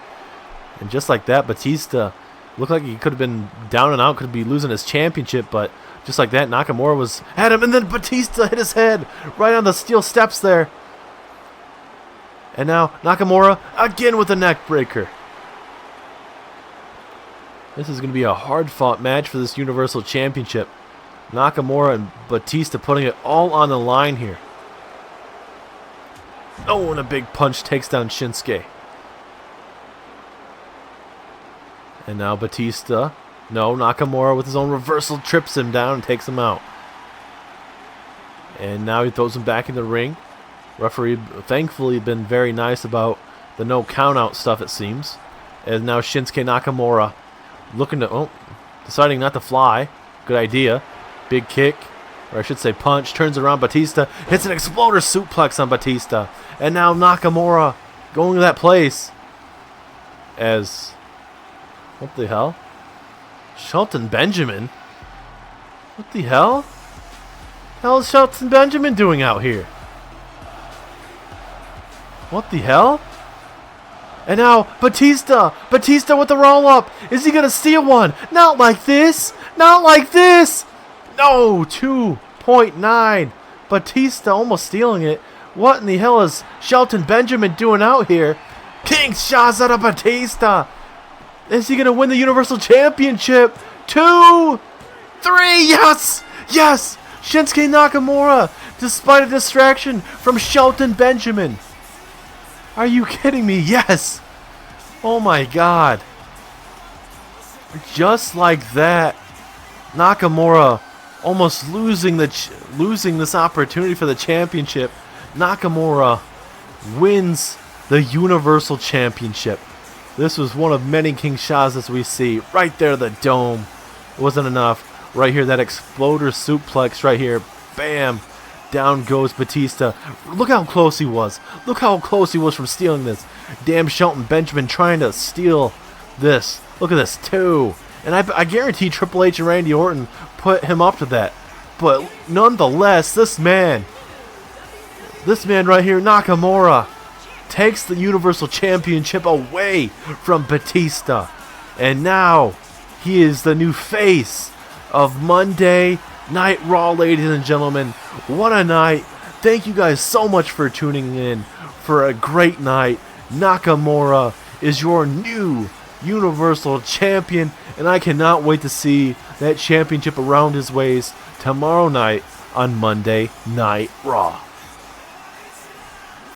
And just like that, Batista looked like he could have been down and out, could be losing his championship, but just like that, Nakamura was at him, and then Batista hit his head right on the steel steps there. And now Nakamura again with a neck breaker. This is going to be a hard-fought match for this Universal Championship. Nakamura and Batista putting it all on the line here. Oh, and a big punch takes down Shinsuke. And now Batista. No, Nakamura with his own reversal trips him down and takes him out. And now he throws him back in the ring. Referee thankfully been very nice about the no count-out stuff, it seems. And now Shinsuke Nakamura looking to, deciding not to fly. Good idea. Big kick. or I should say punch, turns around Batista, hits an exploder suplex on Batista. And now Nakamura going to that place as, what the hell? Shelton Benjamin? What the hell? Hell is Shelton Benjamin doing out here? What the hell? And now Batista with the roll up. Is he gonna steal one? Not like this. Not like this. No, 2.9. Batista almost stealing it. What in the hell is Shelton Benjamin doing out here? King shots out of Batista. Is he gonna win the Universal Championship? 2, 3, yes! Yes! Shinsuke Nakamura, despite a distraction from Shelton Benjamin. Are you kidding me? Yes! Oh my god. Just like that, Nakamura almost losing this opportunity for the championship. Nakamura wins the Universal Championship. This was one of many King Shazas we see. Right there, the dome. It wasn't enough. Right here, that exploder suplex right here. Bam. Down goes Batista. Look how close he was. Look how close he was from stealing this. Damn Shelton Benjamin trying to steal this. Look at this, too. And I guarantee Triple H and Randy Orton put him up to that. But nonetheless, this man right here, Nakamura, takes the Universal Championship away from Batista. And now he is the new face of Monday Night Raw, ladies and gentlemen. What a night. Thank you guys so much for tuning in for a great night. Nakamura is your new Universal Champion, and I cannot wait to see that championship around his waist tomorrow night on Monday Night Raw.